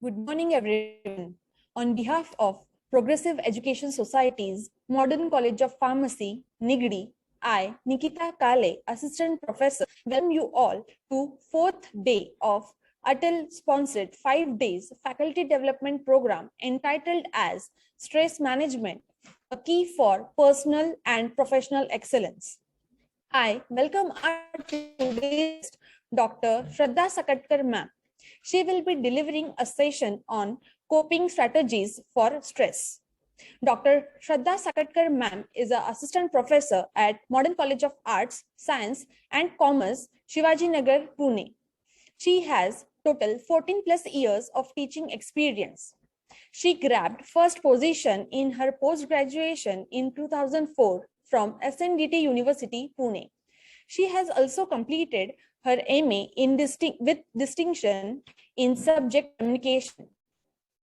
Good morning, everyone. On behalf of Progressive Education Society's Modern College of Pharmacy, NIGDI, I, Nikita Kale, Assistant Professor, welcome you all to fourth day of Atal-sponsored 5 days faculty development program entitled as Stress Management, a key for personal and professional excellence. I welcome our today's Dr. Shraddha Sakatkar ma'am. She will be delivering a session on coping strategies for stress. Dr. Shraddha Sakatkar ma'am is an assistant professor at Modern College of Arts, Science and Commerce, Shivaji Nagar, Pune. She has total 14 plus years of teaching experience. She grabbed first position in her post-graduation in 2004 from SNDT University, Pune. She has also completed her MA with distinction in subject communication.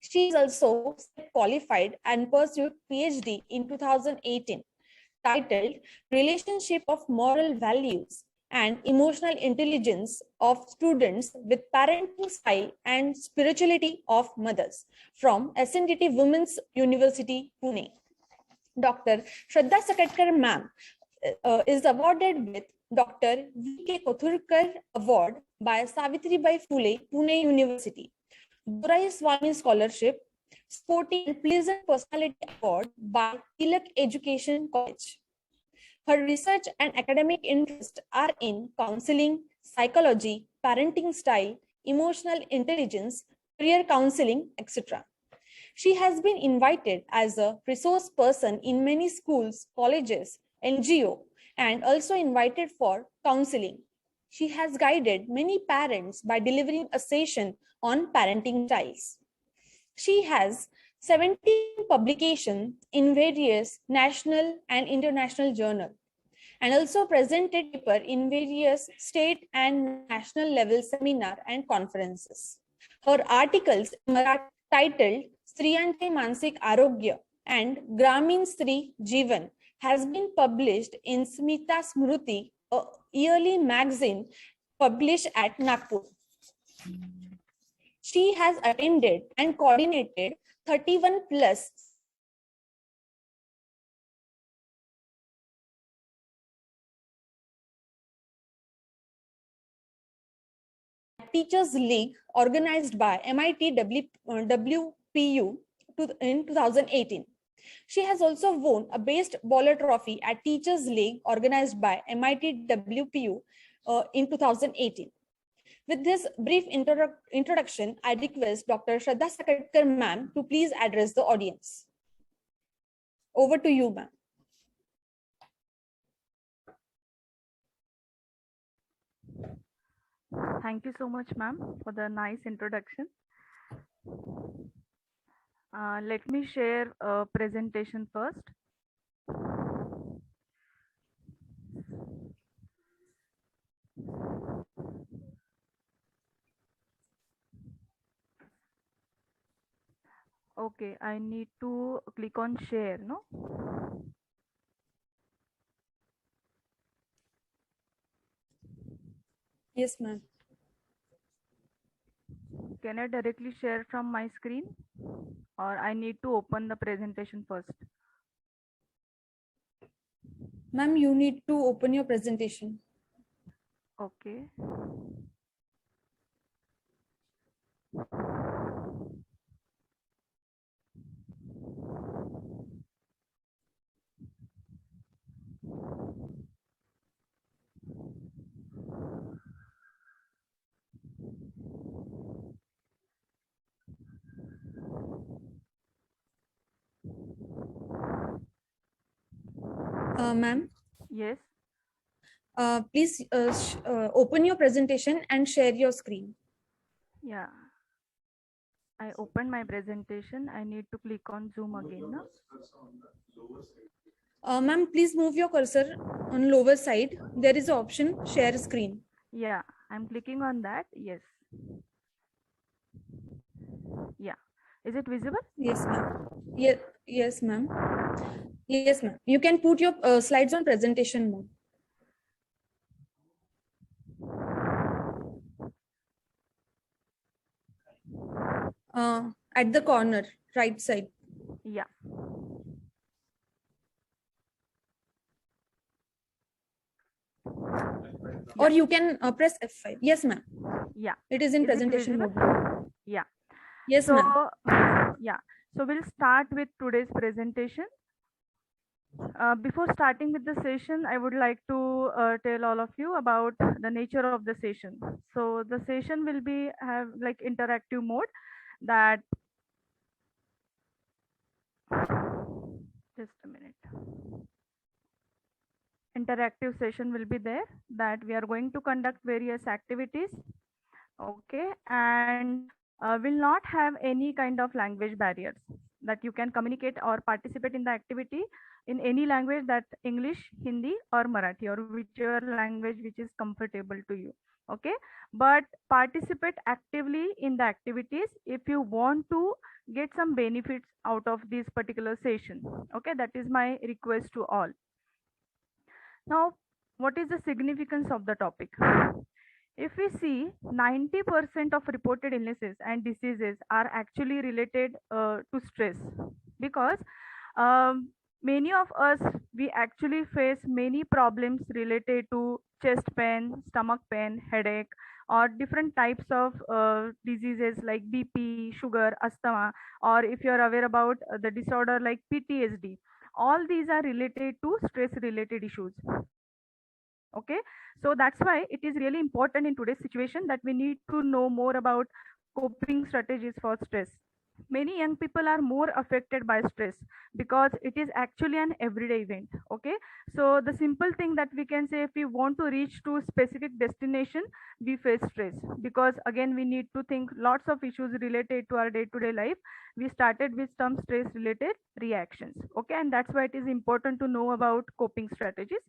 She is also qualified and pursued PhD in 2018, titled Relationship of Moral Values and Emotional Intelligence of Students with Parenting Style and Spirituality of Mothers from SNDT Women's University, Pune. Dr. Shraddha Sakatkar ma'am is awarded with Dr. V.K. Kothurkar Award by Savitribai Phule, Pune University, Dorai Swami Scholarship, Sporty and Pleasant Personality Award by Tilak Education College. Her research and academic interests are in counseling, psychology, parenting style, emotional intelligence, career counseling, etc. She has been invited as a resource person in many schools, colleges, NGO, and also invited for counseling. She has guided many parents by delivering a session on parenting styles. She has 17 publications in various national and international journals and also presented paper in various state and national level seminar and conferences. Her articles titled Striyanche Mansik Arogya and Gramin Stri Jeevan has been published in Smita Smruti, a yearly magazine published at Nagpur. She has attended and coordinated 31 plus Teachers League organized by MIT WPU in 2018. She has also won a Best Bowler Trophy at Teachers League organized by MIT WPU in 2018. With this brief introduction, I request Dr. Shraddha Sakatkar ma'am to please address the audience. Over to you, ma'am. Thank you so much, ma'am, for the nice introduction. Let me share a presentation first. Okay, I need to click on share, no? Yes, ma'am. Can I directly share from my screen or I need to open the presentation first? Ma'am, you need to open your presentation. Okay. Ma'am? Yes. Please open your presentation and share your screen. Yeah. I opened my presentation. I need to click on Zoom again, no? Ma'am, please move your cursor on lower side. There is an option share screen. Yeah, I'm clicking on that. Yes. Yeah. Is it visible? Yes, ma'am. Yes, ma'am. Yes, ma'am. You can put your slides on presentation mode. At the corner, right side. Yeah. Or you can press F5. Yes, ma'am. Yeah. It is in Is it presentation visible? mode. Yeah. Yes, So, ma'am. yeah. So we'll start with today's presentation. Before starting with the session, I would like to tell all of you about the nature of the session. So the session will be have like interactive mode that just a minute. Interactive session will be there that we are going to conduct various activities. Okay, and will not have any kind of language barriers, that you can communicate or participate in the activity in any language, that English, Hindi or Marathi, or whichever language which is comfortable to you. Okay, but participate actively in the activities if you want to get some benefits out of this particular session. Okay, that is my request to all. Now, what is the significance of the topic? If we see, 90% of reported illnesses and diseases are actually related to stress, because um, many of us, we actually face many problems related to chest pain, stomach pain, headache, or different types of diseases like BP, sugar, asthma, or if you're aware about the disorder like PTSD. All these are related to stress related issues. Okay, so that's why it is really important in today's situation that we need to know more about coping strategies for stress. Many young people are more affected by stress because it is actually an everyday event. Okay, so the simple thing that we can say, if we want to reach to specific destination, we face stress, because again we need to think lots of issues related to our day-to-day life. We started with some stress related reactions. Okay, and that's why it is important to know about coping strategies.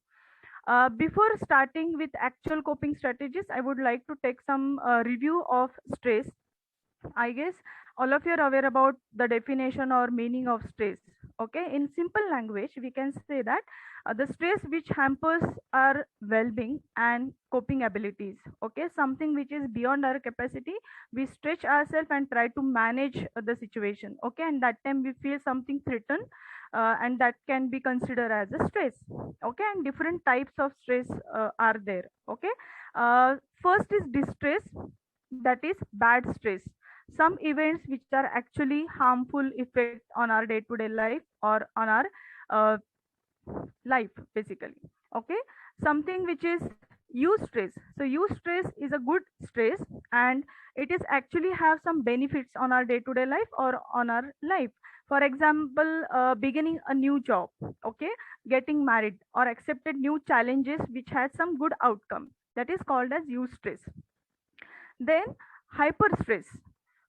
Before starting with actual coping strategies, I would like to take some review of stress. I guess all of you are aware about the definition or meaning of stress. Okay, in simple language, we can say that the stress which hampers our well-being and coping abilities. Okay, something which is beyond our capacity, we stretch ourselves and try to manage the situation. Okay, and that time we feel something threatened, and that can be considered as a stress. Okay, and different types of stress are there. Okay, first is distress, that is bad stress, some events which are actually harmful effect on our day-to-day life or on our uh, life basically. Okay, something which is use stress. So use stress is a good stress, and it is actually have some benefits on our day-to-day life or on our life. For example, beginning a new job, okay, getting married, or accepted new challenges which has some good outcome, that is called as use stress. Then hyper stress,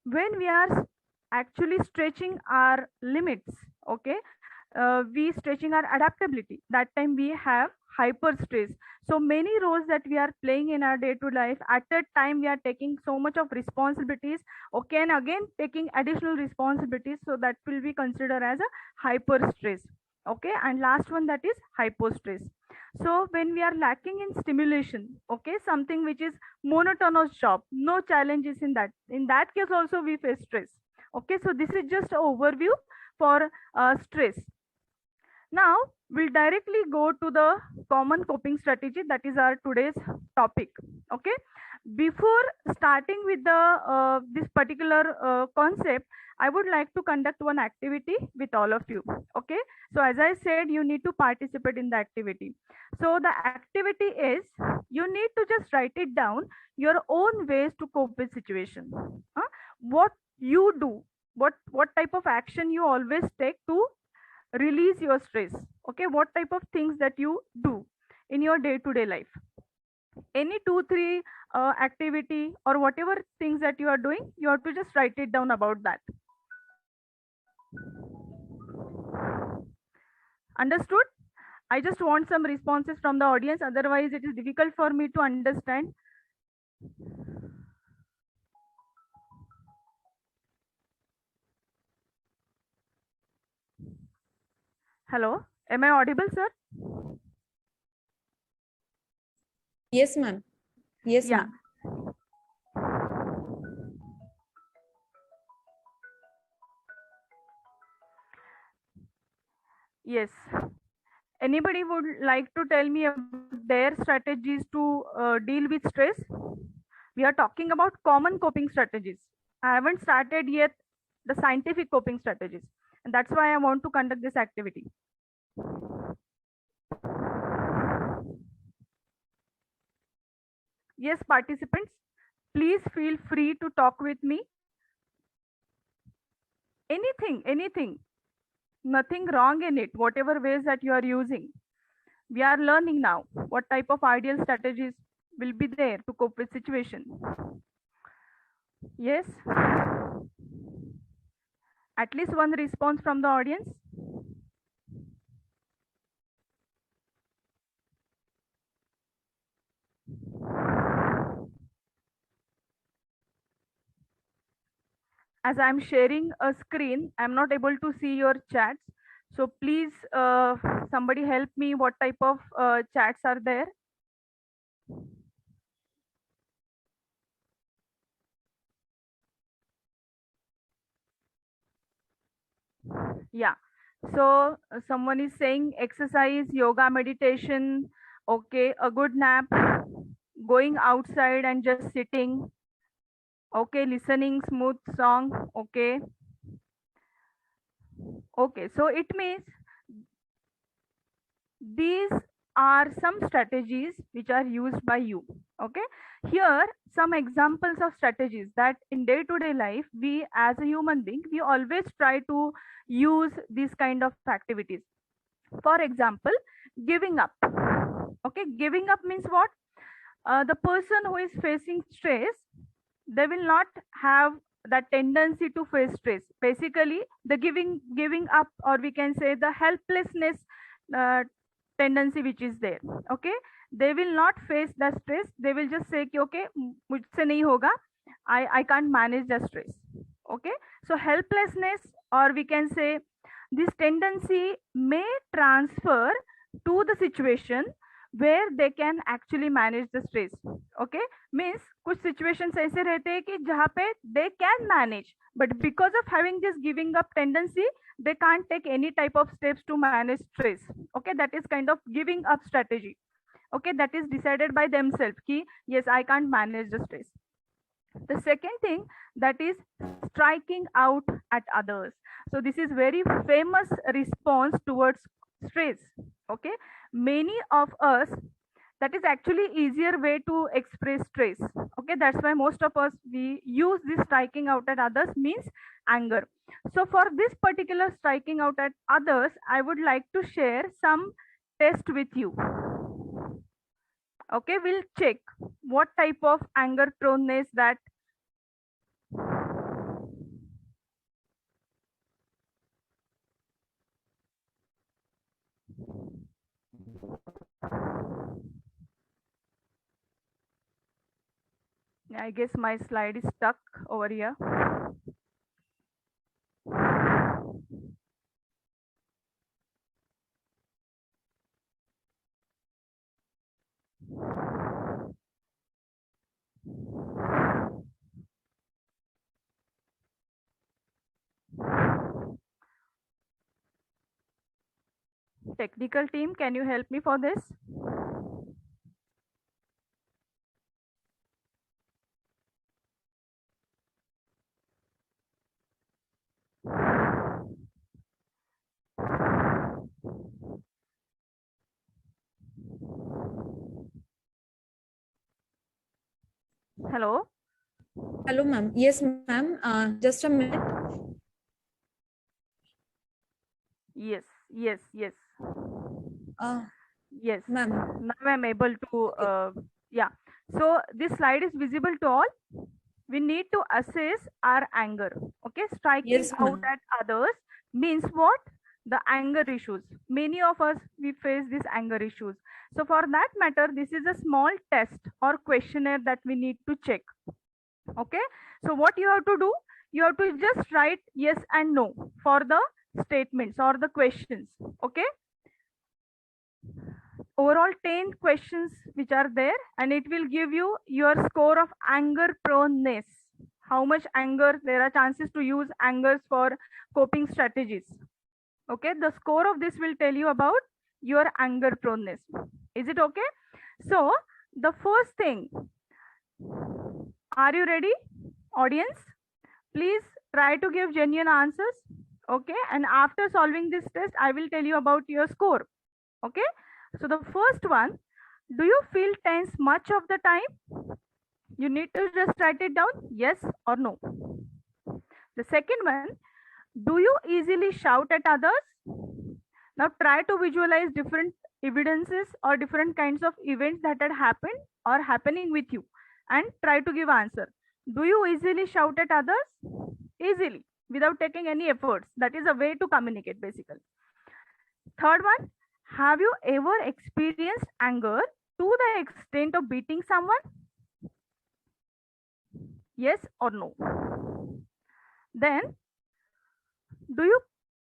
when we are actually stretching our limits. Okay, we stretching our adaptability, that time we have hyper stress. So many roles that we are playing in our day to life, at that time we are taking so much of responsibilities. Okay, and again taking additional responsibilities, so that will be considered as a hyper stress. Okay, and last one, that is hypo stress. So when we are lacking in stimulation, okay, something which is monotonous job, no challenges in that case also we face stress. Okay, so this is just an overview for stress. Now we'll directly go to the common coping strategy, that is our today's topic. Okay, before starting with the this particular concept, I would like to conduct one activity with all of you. Okay, so as I said, you need to participate in the activity. So the activity is, you need to just write it down, your own ways to cope with situation. What you do, what type of action you always take to release your stress. Okay, what type of things that you do in your day to day life, any 2 3 activity or whatever things that you are doing, you have to just write it down about that. Understood? I just want some responses from the audience, otherwise it is difficult for me to understand. Hello, am I audible, sir? Yes, ma'am. Yes, Yeah. ma'am. Yes. Anybody would like to tell me about their strategies to deal with stress? We are talking about common coping strategies. I haven't started yet the scientific coping strategies. And that's why I want to conduct this activity. Yes, participants, please feel free to talk with me. Anything. Nothing wrong in it, whatever ways that you are using. We are learning now what type of ideal strategies will be there to cope with situation. Yes. At least one response from the audience. As I'm sharing a screen, I'm not able to see your chats. So please, somebody help me. What type of chats are there? Yeah. So someone is saying exercise, yoga, meditation. Okay, a good nap, going outside and just sitting. Okay, listening smooth song. Okay. Okay, so it means these are some strategies which are used by you. Okay, here some examples of strategies that in day-to-day life we as a human being we always try to use these kind of activities. For example, giving up. Okay, giving up means what? The person who is facing stress, they will not have that tendency to face stress. Basically, the giving up, or we can say the helplessness uh, tendency which is there. Okay, they will not face the stress. They will just say कि, okay, मुझसे नहीं होगा. I can't manage the stress. Okay, so helplessness, or we can say this tendency may transfer to the situation where they can actually manage the stress. Okay, means कुछ situations ऐसे रहते हैं कि जहाँ पे they can manage, but because of having this giving up tendency, they can't take any type of steps to manage stress. Okay, that is kind of giving up strategy. Okay, that is decided by themselves ki yes, I can't manage the stress. The second thing, that is striking out at others. So this is very famous response towards stress. Okay, many of us, that is actually easier way to express stress. Okay, that's why most of us we use this striking out at others means anger. So for this particular striking out at others, I would like to share some test with you. Okay, we'll check what type of anger proneness that I guess my slide is stuck over here. Technical team, can you help me for this? Hello? Hello, ma'am. Yes, ma'am. Just a minute. Yes, yes, yes. Yes, Ma'am. now I'm able to, yeah. So this slide is visible to all. We need to assess our anger. Okay, striking Yes, out ma'am. at others means what? The anger issues. Many of us, we face these anger issues. So for that matter, this is a small test or questionnaire that we need to check. Okay, so what you have to do? You have to just write yes and no for the statements or the questions. Okay, overall 10 questions which are there, and it will give you your score of anger proneness. How much anger, there are chances to use angers for coping strategies. Okay, the score of this will tell you about your anger proneness. Is it okay? So the first thing, are you ready, audience? Please try to give genuine answers. Okay, and after solving this test, I will tell you about your score. Okay, so the first one, do you feel tense much of the time? You need to just write it down, yes or no. The second one, do you easily shout at others? Now try to visualize different evidences or different kinds of events that had happened or happening with you and try to give answer. Do you easily shout at others? Easily, without taking any efforts. That is a way to communicate basically. Third one, have you ever experienced anger to the extent of beating someone? Yes or no? Then, do you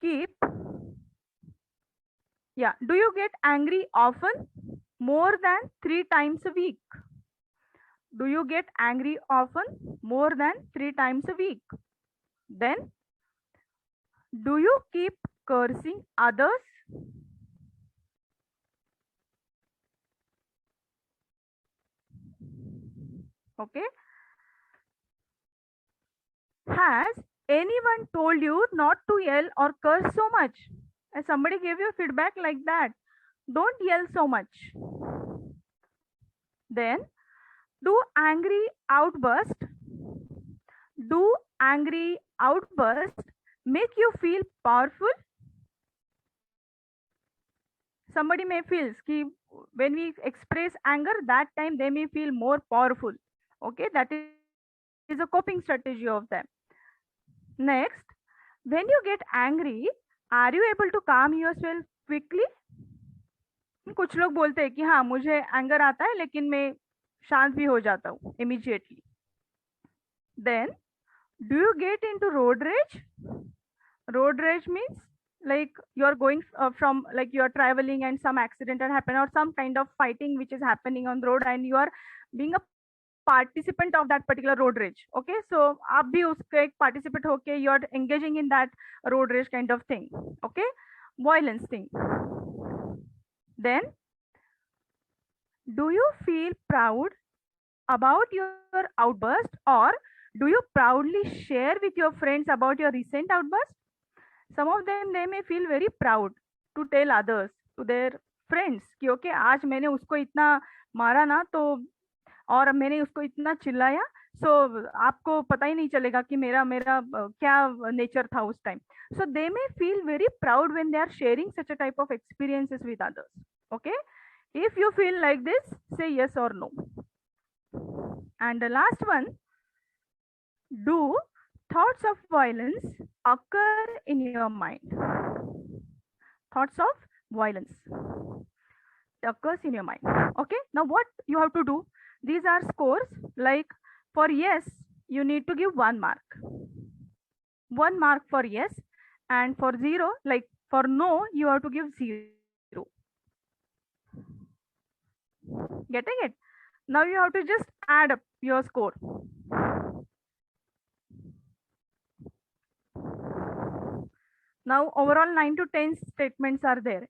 keep, do you get angry often? More than 3 times a week? Do you get angry often? More than 3 times a week? Then, do you keep cursing others? Okay. Has anyone told you not to yell or curse so much? Has somebody gave you feedback like that? Don't yell so much. Then, do angry outburst make you feel powerful? Somebody may feel when we express anger, that time they may feel more powerful. Okay, that is a coping strategy of them. Next, when you get angry, are you able to calm yourself quickly? कुछ लोग बोलते हैं कि हाँ मुझे anger आता है लेकिन मैं शांत भी हो जाता हूँ immediately. Then, do you get into road rage? Road rage means like you are going from, like you are traveling and some accident had happened or some kind of fighting which is happening on road and you are being a participant of that particular road rage. Okay, so आप भी उसके एक participant होके you are engaging in that road rage kind of thing. Okay, violence thing. Then, do you feel proud about your outburst, or do you proudly share with your friends about your recent outburst? Some of them, they may feel very proud to tell others, to their friends कि okay, आज मैंने उसको इतना मारा ना तो और मैंने उसको इतना चिल्लाया, so आपको पता ही नहीं चलेगा कि मेरा मेरा क्या नेचर था उस time. So they may feel very proud when they are sharing such a type of experiences with others. Okay, if you feel like this, say yes or no. And the last one, do thoughts of violence occur in your mind? Thoughts of violence occurs in your mind. Okay, now what you have to do, these are scores. Like for yes, you need to give 1 mark. 1 mark for yes, and for 0, like for no, you have to give 0. Getting it? Now you have to just add up your score. Now overall 9 to 10 statements are there.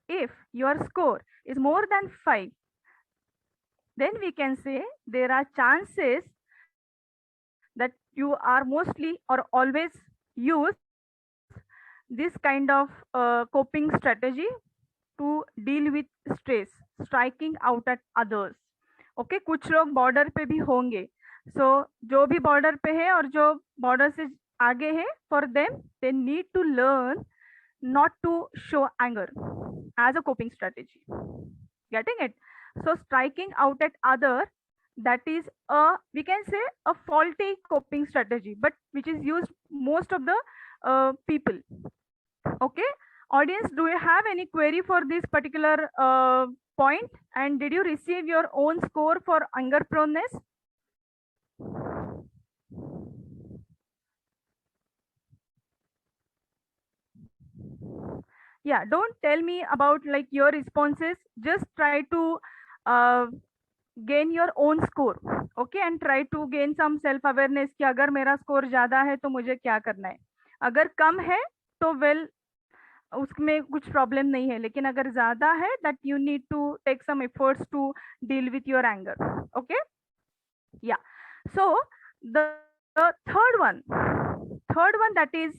If your score is more than 5, then we can say there are chances that you are mostly or always use this kind of coping strategy to deal with stress, striking out at others. Okay, कुछ लोग border पे भी होंगे. So जो भी border पे है और जो बॉर्डर से आगे है, for them they need to learn not to show anger as a coping strategy. Getting it? So striking out at other, that is a, we can say, a faulty coping strategy, but which is used most of the people. Okay, audience, do you have any query for this particular point? And did you receive your own score for anger proneness? Yeah, don't tell me about like your responses. Just try to gain your own score. Okay, and try to gain some self awareness कि अगर मेरा score ज्यादा है तो मुझे क्या करना है. अगर कम है तो वेल उसमें कुछ प्रॉब्लम नहीं है, लेकिन अगर ज्यादा है that you need to take some efforts to deal with your anger. Okay, yeah. So the third one that is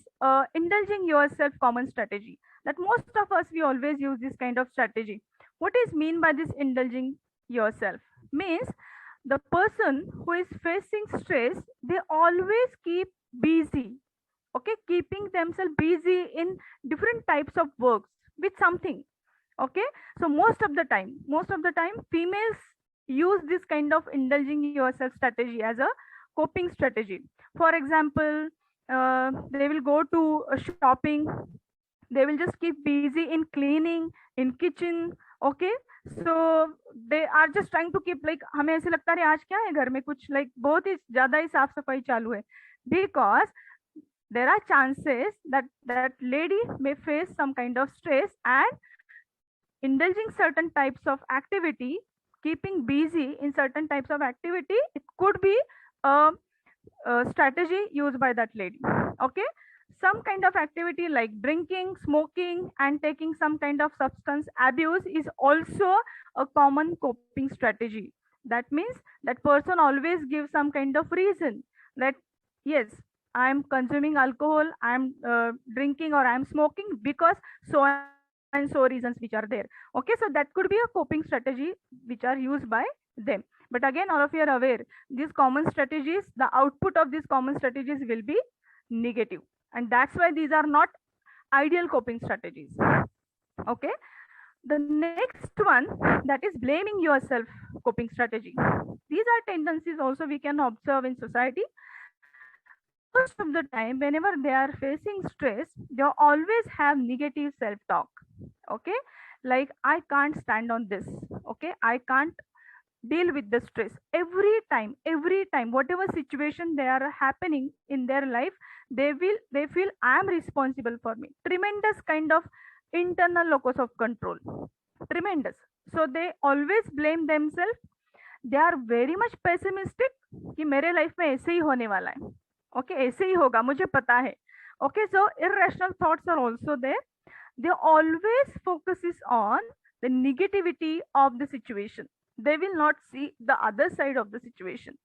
indulging yourself common strategy, that most of us we always use this kind of strategy. What is mean by this indulging yourself? Means the person who is facing stress, they always keep busy, okay, keeping themselves busy in different types of works with something. Okay, so most of the time females use this kind of indulging yourself strategy as a coping strategy. For example, they will go to shopping, they will just keep busy in cleaning, in kitchen. Okay, so they are just trying to keep, like हमें ऐसे लगता है आज क्या है घर में, कुछ like बहुत ही ज्यादा ही साफ सफाई चालू है, because there are chances that that lady may face some kind of stress, and indulging certain types of activity, keeping busy in certain types of activity, it could be a strategy used by that lady. Okay, some kind of activity like drinking, smoking, and taking some kind of substance abuse is also a common coping strategy. That means that person always gives some kind of reason that yes, I am consuming alcohol, I am drinking, or I am smoking because so and so reasons which are there. Okay, so that could be a coping strategy which are used by them. But again, all of you are aware, these common strategies, the output of these common strategies will be negative, and that's why these are not ideal coping strategies. Okay, the next one, that is blaming yourself coping strategy. These are tendencies also we can observe in society. Most of the time whenever they are facing stress, they always have negative self talk. Okay, like I can't stand on this, okay, I can't deal with the stress. Every time whatever situation they are happening in their life, they feel I am responsible for me. Tremendous kind of internal locus of control, tremendous. So they always blame themselves. They are very much pessimistic कि मेरे life में ऐसे ही होने वाला है, okay ऐसे ही होगा, मुझे पता है. Okay, so irrational thoughts are also there. They always focuses on the negativity of the situation. They will not see the other side of the situation.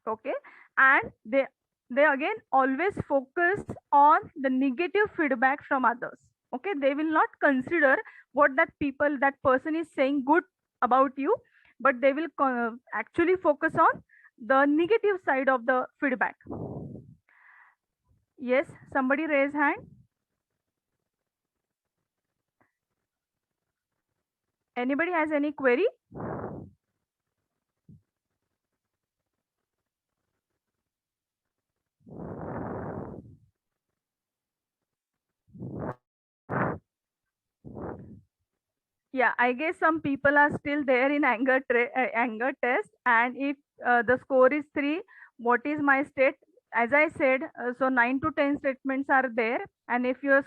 Okay, and they again always focus on the negative feedback from others. Okay, they will not consider what that person is saying good about you, but they will actually focus on the negative side of the feedback. Yes, somebody raise hand. Anybody has any query? Yeah, I guess some people are still there in anger test, and if the score is 3, what is my state? As I said, so 9 to 10 statements are there, and if your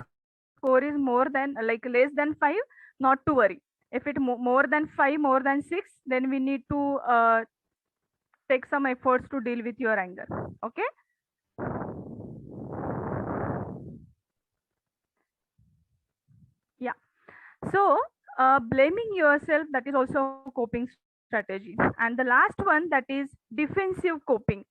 score is more than, like less than 5, not to worry. If it more than 5, more than 6, then we need to take some efforts to deal with your anger. Okay. Yeah, so blaming yourself, that is also a coping strategy. And the last one, that is defensive coping.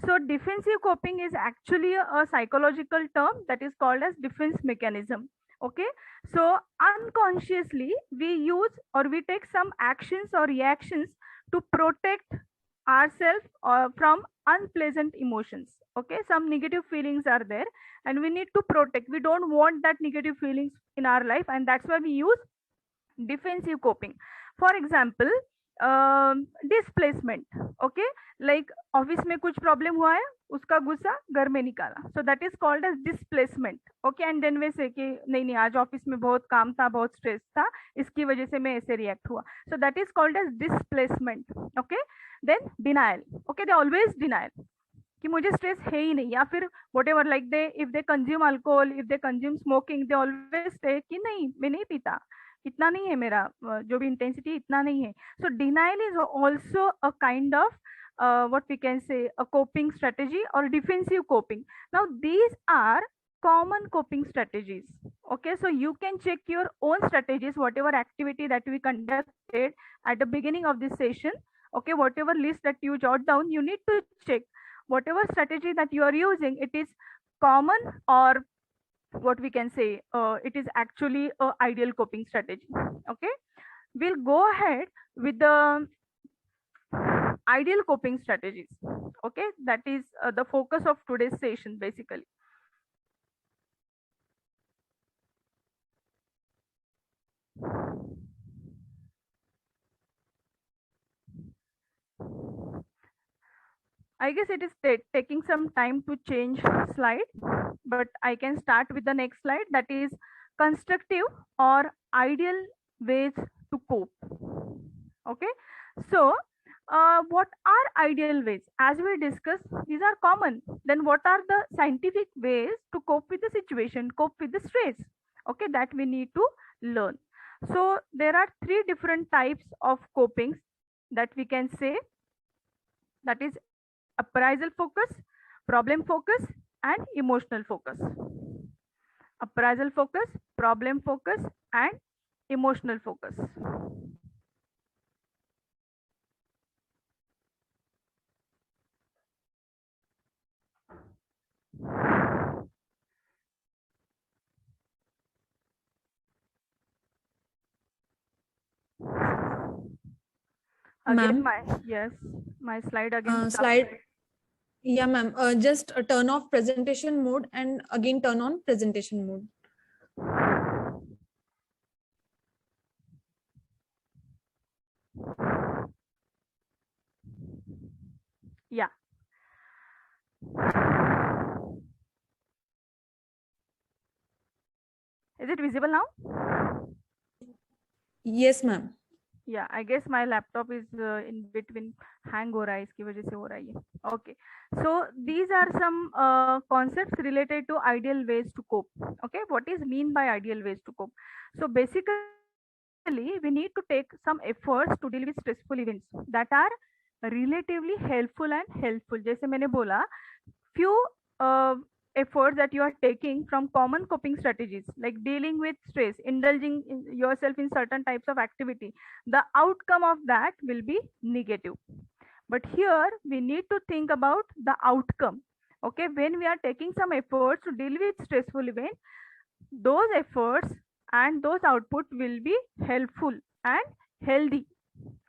So defensive coping is actually a psychological term that is called as defense mechanism. Okay, so unconsciously we use or we take some actions or reactions to protect ourselves from unpleasant emotions. Okay, some negative feelings are there and we need to protect. We don't want that negative feelings in our life, and that's why we use defensive coping. For example, displacement. Okay, like office में कुछ problem हुआ है, उसका गुस्सा घर में निकाला, so that is called as displacement. Okay, and then वे से कि नहीं आज ऑफिस में बहुत काम था, बहुत स्ट्रेस था, इसकी वजह से मैं ऐसे रिएक्ट हुआ, so that is called as displacement. Okay, then denial. Okay, they always denial कि मुझे स्ट्रेस है ही नहीं, या फिर whatever, like they if they consume alcohol, if they consume smoking, they always say कि नहीं मैं नहीं पीता, इतना नहीं है मेरा, जो भी इंटेंसिटी इतना नहीं है. So denial is also a kind of what we can say a coping strategy or defensive coping. Now these are common coping strategies. Okay, so you can check your own strategies, whatever activity that we conducted at the beginning of this session. Okay, whatever list that you jot down, you need to check whatever strategy that you are using, it is common, or what we can say, it is actually a ideal coping strategy. Okay, we'll go ahead with the ideal coping strategies. Okay, that is the focus of today's session basically. I guess it is taking some time to change slide, but I can start with the next slide, that is constructive or ideal ways to cope. Okay, so what are ideal ways? As we discussed, these are common. Then what are the scientific ways to cope with the situation, cope with the stress? Okay, that we need to learn. So there are three different types of copings that we can say, that is appraisal focus, problem focus, and emotional focus. Appraisal focus, problem focus, and emotional focus. Again, Ma'am, yes, my slide again. slide. Yeah, ma'am. Just turn off presentation mode and again turn on presentation mode. Yeah. Is it visible now? Yes, ma'am. Yeah, I guess my laptop is in between hang हो रहा है, इसकी वजह से हो रहा है ये. Okay, so these are some concepts related to ideal ways to cope. Okay, what is mean by ideal ways to cope? So basically we need to take some efforts to deal with stressful events that are relatively helpful and helpful. जैसे मैंने बोला, few efforts that you are taking from common coping strategies like dealing with stress, indulging yourself in certain types of activity, the outcome of that will be negative. But here we need to think about the outcome. Okay, when we are taking some efforts to deal with stressful event, those efforts and those output will be helpful and healthy.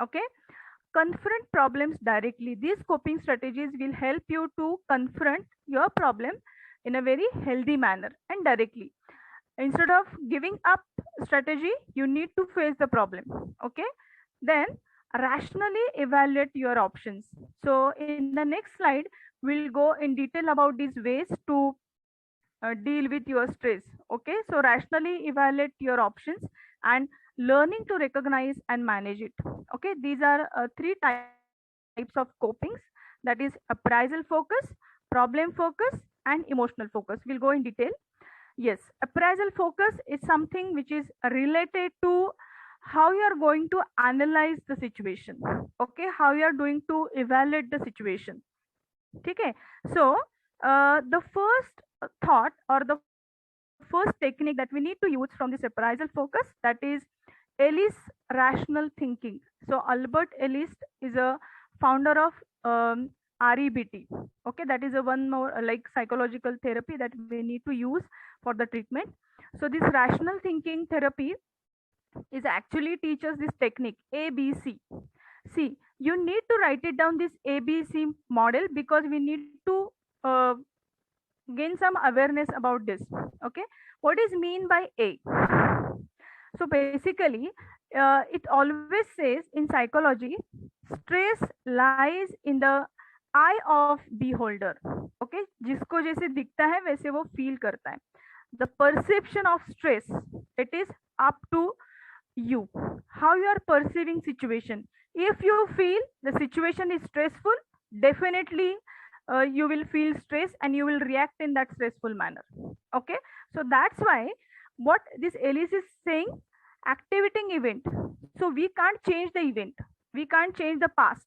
Okay, confront problems directly. These coping strategies will help you to confront your problem in a very healthy manner and directly. Instead of giving up strategy, you need to face the problem. Okay, then rationally evaluate your options. So in the next slide, we'll go in detail about these ways to deal with your stress. Okay, so rationally evaluate your options and learning to recognize and manage it. Okay, these are three types of copings, that is appraisal focus, problem focus, and emotional focus. We'll go in detail. Yes, appraisal focus is something which is related to how you are going to analyze the situation. Okay, how you are going to evaluate the situation. Okay, so the first thought or the first technique that we need to use from this appraisal focus, that is Ellis rational thinking. So Albert Ellis is a founder of REBT. Okay, that is a one more like psychological therapy that we need to use for the treatment. So this rational thinking therapy is actually teaches this technique ABC. See, you need to write it down, this ABC model, because we need to gain some awareness about this. Okay, what is mean by A? So basically, it always says in psychology, stress lies in the eye of beholder. Okay, जिसको जैसे दिखता है वैसे वो feel करता है. The perception of stress, it is up to you, how you are perceiving situation. If you feel the situation is stressful, definitely you will feel stress and you will react in that stressful manner. Okay, so that's why what this Ellis is saying, activating event. So we can't change the event, we can't change the past.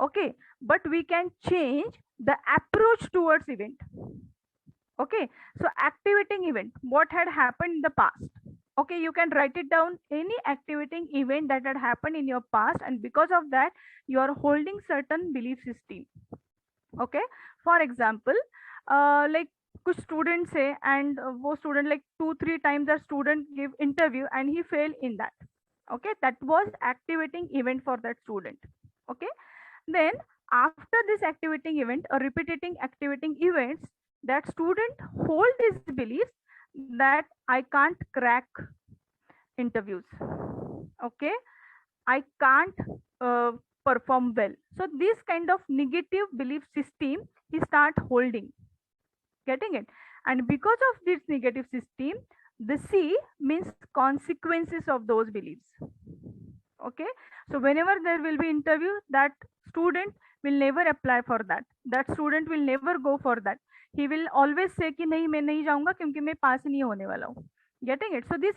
Okay, but we can change the approach towards event. Okay, so activating event, what had happened in the past. Okay, you can write it down, any activating event that had happened in your past, and because of that you are holding certain belief system. Okay, for example, like कुछ students say, and वो student like 2-3 times that student give interview and he failed in that. Okay, that was activating event for that student. Okay, then after this activating event or repeating activating events, that student hold these beliefs that I can't crack interviews. Okay, I can't perform well. So this kind of negative belief system he start holding, getting it? And because of this negative system, the C means consequences of those beliefs. Okay, so whenever there will be interview, that student will never apply for that. That student will never go for that. He will always say कि नहीं मैं नहीं जाऊंगा क्योंकि मैं पास नहीं होने वाला हूँ. Getting it? So this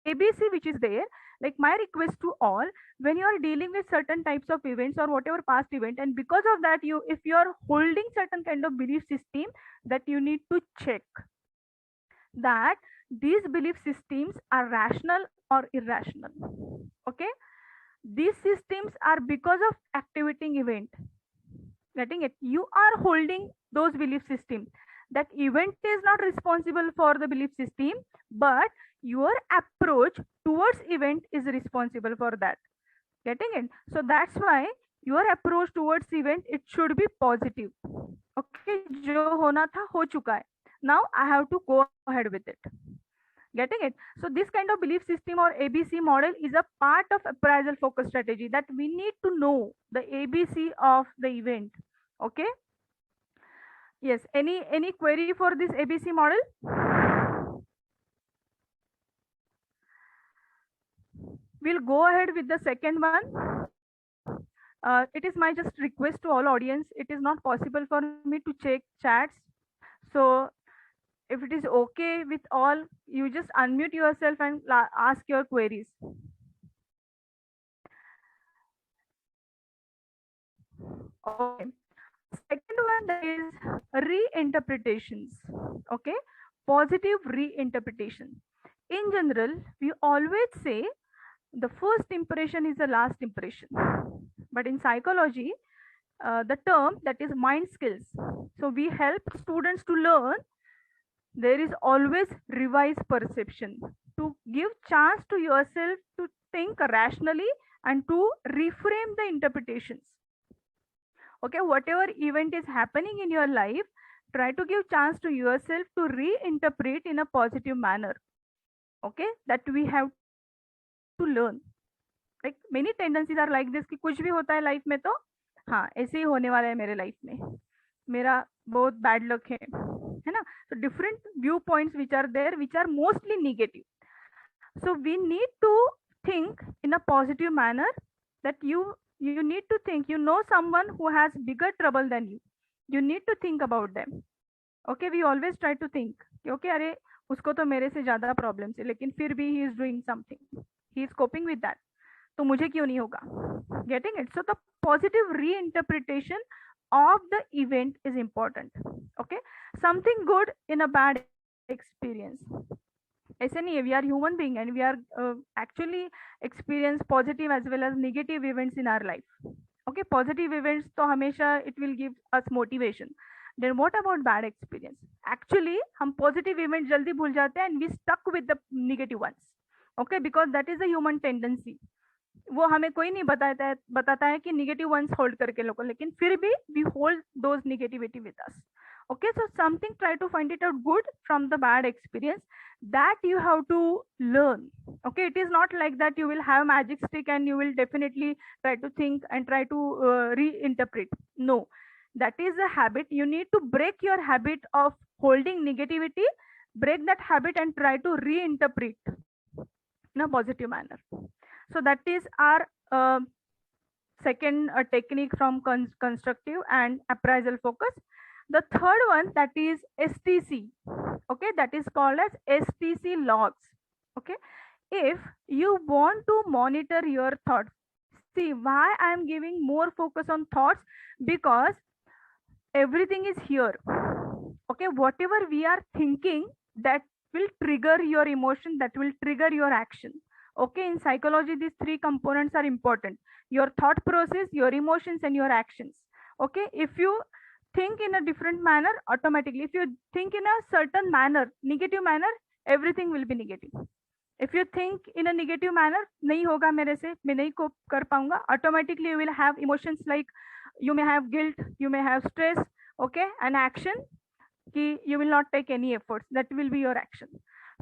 ABC which is there, like my request to all, when you are dealing with certain types of events or whatever past event, and because of that you, if you are holding certain kind of belief system, that you need to check that these belief systems are rational or irrational. Okay, these systems are because of activating event. Getting it? You are holding those belief system. That event is not responsible for the belief system, but your approach towards event is responsible for that. Getting it? So that's why your approach towards event, it should be positive. Okay, जो होना था हो चुका है. Now I have to go ahead with it. Getting it? So this kind of belief system or ABC model is a part of appraisal focus strategy, that we need to know the ABC of the event. Okay, yes, any query for this ABC model? We'll go ahead with the second one. It is my just request to all audience, it is not possible for me to check chats, so if it is okay with all, you just unmute yourself and ask your queries. Okay, second one, that is reinterpretations. Okay, positive reinterpretation. In general, we always say the first impression is the last impression, but in psychology, the term that is mind skills. So we help students to learn there is always revised perception, to give chance to yourself to think rationally and to reframe the interpretations. Okay, whatever event is happening in your life, try to give chance to yourself to reinterpret in a positive manner. Okay, that we have to learn. Like many tendencies are like this कि कुछ भी होता है life में तो हाँ ऐसे ही होने वाला है मेरे लाइफ में, मेरा बहुत बैड लक है ना. So different viewpoints which are there, which are mostly negative. So we need to think in a positive manner, that you need to think, you know someone who has bigger trouble than you need to think about them. Okay, we always try to think okay अरे उसको तो मेरे से ज्यादा problem है, लेकिन फिर भी he is doing something, he is coping with that, तो मुझे क्यों नहीं होगा. Getting it? So the positive reinterpretation of the event is important. Okay, something good in a bad experience. ऐसे नहीं है, we are human being and we are actually experience positive as well as negative events in our life. Okay, positive events तो हमेशा it will give us motivation. Then what about bad experience? Actually हम positive events जल्दी भूल जाते हैं and we stuck with the negative ones. Okay, because that is a human tendency. वो हमें कोई नहीं बताता है कि नेगेटिव वंस होल्ड करके लोगों, लेकिन फिर भी we hold those negativity with us. Okay, so something, try to find it out good from the bad experience, that you have to learn. Okay, it is not like that you will have magic stick and you will definitely try to think and try to reinterpret. No, that is a habit. You need to break your habit of holding negativity, break that habit and try to reinterpret in a positive manner. So that is our second technique from constructive and appraisal focus. The third one, that is STC. Okay, that is called as STC logs. Okay, if you want to monitor your thoughts, see why I am giving more focus on thoughts, because everything is here. Okay, whatever we are thinking, that will trigger your emotion, that will trigger your action. Okay, in psychology, these three components are important: your thought process, your emotions, and your actions. Okay, if you think in a different manner, automatically, if you think in a certain manner, negative manner, everything will be negative. If you think in a negative manner, nahi hoga mere se, main nahi cope kar paunga, automatically you will have emotions like you may have guilt, you may have stress. Okay, and action, ki you will not take any efforts, that will be your action.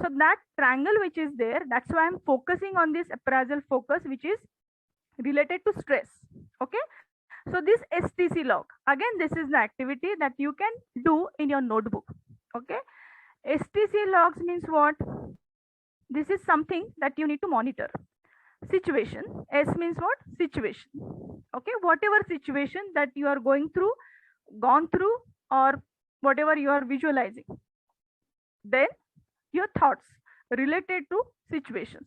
So that triangle which is there, that's why I'm focusing on this appraisal focus, which is related to stress. Okay, so this STC log, again, this is the activity that you can do in your notebook. Okay, STC logs means what? This is something that you need to monitor. Situation, S means what? Situation. Okay, whatever situation that you are going through, gone through, or whatever you are visualizing, then your thoughts related to situations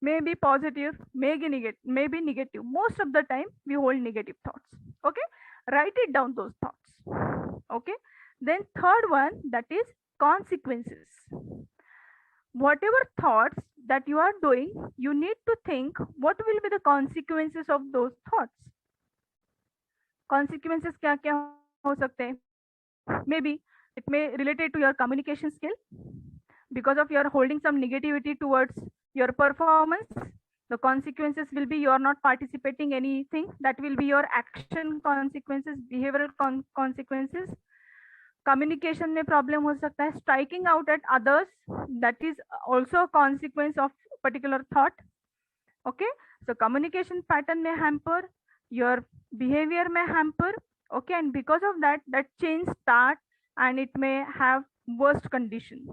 may be positive, may be negative. Most of the time we hold negative thoughts. Okay, write it down, those thoughts. Okay, then third one, that is consequences. Whatever thoughts that you are doing, you need to think what will be the consequences of those thoughts. Consequences क्या क्या हो सकते हैं? Maybe it may related to your communication skill, because of your holding some negativity towards your performance. The consequences will be you are not participating anything. That will be your action consequences, behavioral consequences. Communication में problem हो सकता है. Striking out at others, that is also a consequence of particular thought. Okay, so communication pattern may hamper, your behavior may hamper. Okay, and because of that, that change start and it may have worst condition.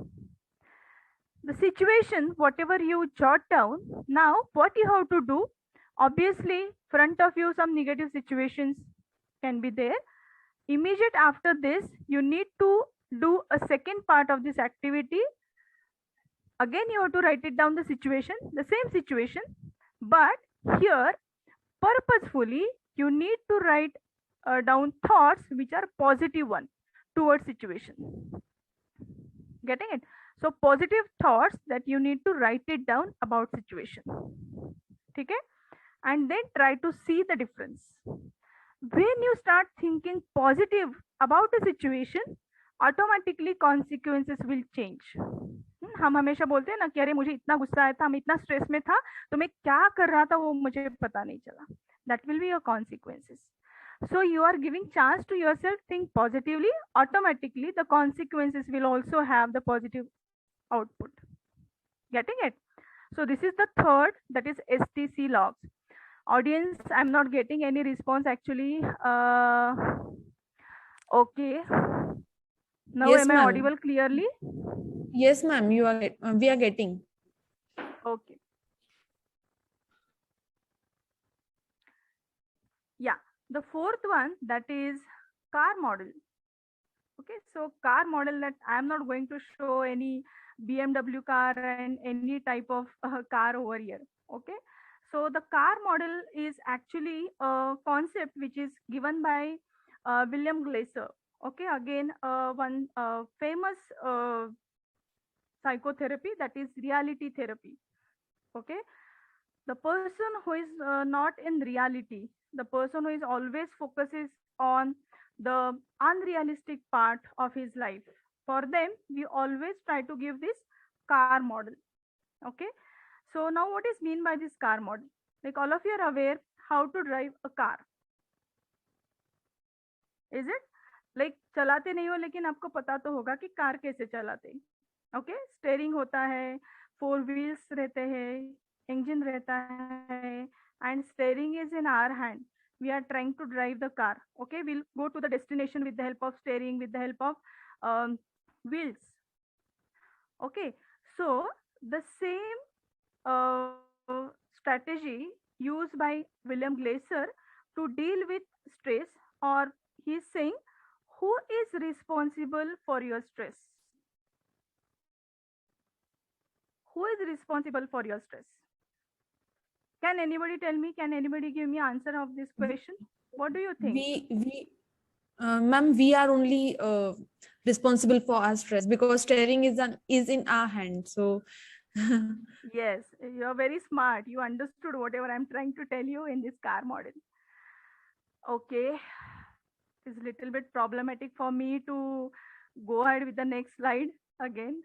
The situation, whatever you jot down, now what you have to do, obviously front of you some negative situations can be there. Immediate after this, you need to do a second part of this activity. Again, you have to write it down, the situation, the same situation, but here purposefully you need to write down thoughts which are positive one towards situation. Getting it? So positive thoughts that you need to write it down about situation. Okay, and then try to see the difference. When you start thinking positive about a situation, automatically consequences will change. हम हमेशा बोलते हैं ना कि अरे मुझे इतना गुस्सा आया था, मैं इतना स्ट्रेस में था, तो मैं क्या कर रहा था वो मुझे पता नहीं चला. That will be your consequences. So you are giving chance to yourself, think positively, automatically the consequences will also have the positive output. Getting it? So this is the third, that is STC logs. Audience, I'm not getting any response actually. Okay. Now Yes, am I ma'am. audible clearly? Yes, ma'am. We are getting. Okay. Yeah, the fourth one, that is car model. Okay, so car model, that I'm not going to show any BMW car and any type of car over here. Okay, so the car model is actually a concept which is given by William Glaser. Okay, again, one famous psychotherapy, that is reality therapy. Okay, the person who is not in reality, the person who is always focuses on the unrealistic part of his life, for them we always try to give this car model. Okay, so now what is mean by this car model? Like all of you are aware how to drive a car, is it? Like चलाते नहीं हो लेकिन आपको पता तो होगा कि car कैसे चलाते हैं. ओके, स्टेयरिंग होता है, 4 व्हील्स रहते हैं, engine रहता है, and steering is in our hand. We are trying to drive the car. Okay, we'll go to the destination with the help of steering, with the help of wheels. Okay, so the same strategy used by William Glaser to deal with stress, or he's saying, who is responsible for your stress? Who is responsible for your stress? Can anybody tell me? Can anybody give me answer of this question? What do you think? Ma'am, we are only responsible for our stress, because steering is in our hand. So Yes, you're very smart. You understood whatever I'm trying to tell you in this car model. Okay, it's a little bit problematic for me to go ahead with the next slide again.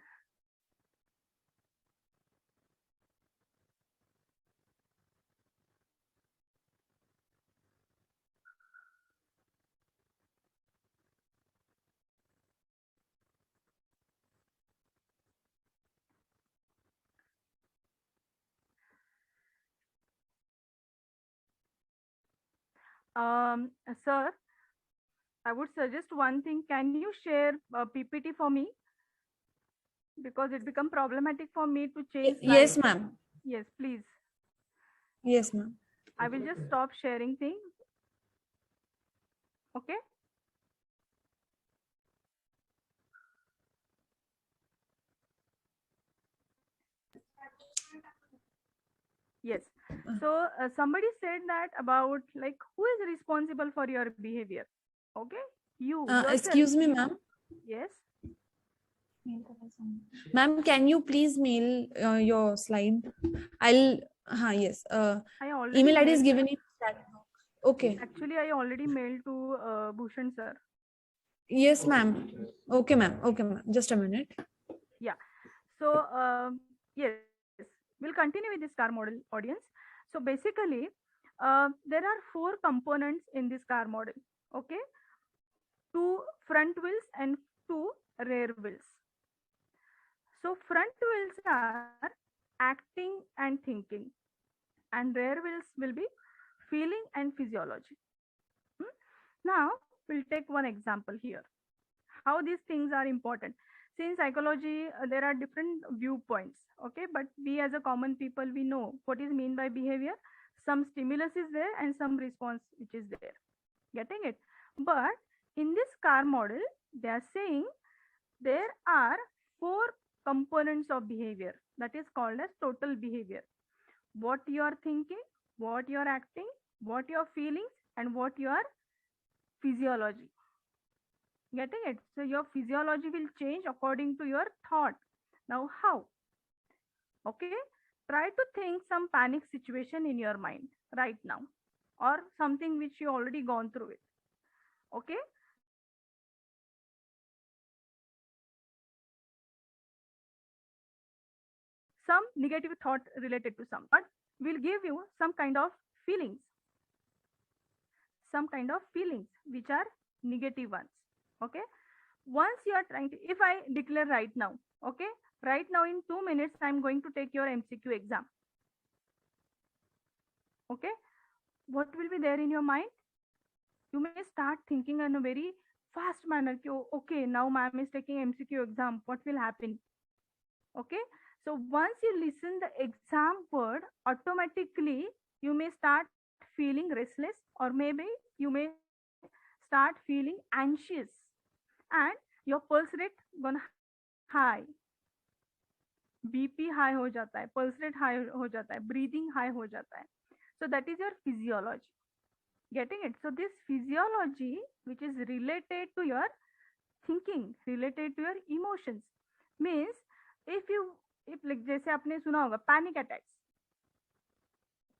Sir, I would suggest one thing. Can you share PPT for me? Because it become problematic for me to change yes, slides. ma'am. Yes, please. Yes, ma'am. I will just stop sharing things. Okay. Yes. So somebody said that about like who is responsible for your behavior? Okay. You yourself. Excuse me, ma'am. Yes. Ma'am, can you please mail your slide? I'll. Yes. I already Email ID is mailed. given in chat box. Okay. Actually, I already mailed to Bhushan sir. Yes, ma'am. Okay, ma'am. Okay, ma'am. Just a minute. Yeah. So yes, we'll continue with this car model audience. So basically, there are four components in this car model. Okay, two front wheels and two rear wheels. So front wheels are acting and thinking, and rear wheels will be feeling and physiology. Hmm? Now we'll take one example here. How these things are important. See, in psychology, there are different viewpoints. Okay, but we as a common people, we know what is mean by behavior. Some stimulus is there and some response which is there. Getting it? But in this car model, they are saying there are four components of behavior that is called as total behavior. What you are thinking, what you are acting, what your feelings, and what your physiology. Getting it? So your physiology will change according to your thought. Now how? Okay, try to think some panic situation in your mind right now, or something which you already gone through it. Okay, some negative thought related to some, but will give you feelings some kind of feelings which are negative ones. Okay, once you are trying to, if I declare right now, okay, right now in 2 minutes I'm going to take your MCQ exam. Okay, what will be there in your mind? You may start thinking in a very fast manner. Okay, now ma'am is taking MCQ exam, what will happen? Okay, so once you listen the exam word, automatically you may start feeling restless, or maybe you may start feeling anxious, and your pulse rate gonna high, BP high हो जाता है, pulse rate high हो जाता है, breathing high हो जाता है. So that is your physiology. Getting it? So this physiology which is related to your thinking, related to your emotions, means if you, if like जैसे आपने सुना होगा पैनिक अटैक्स.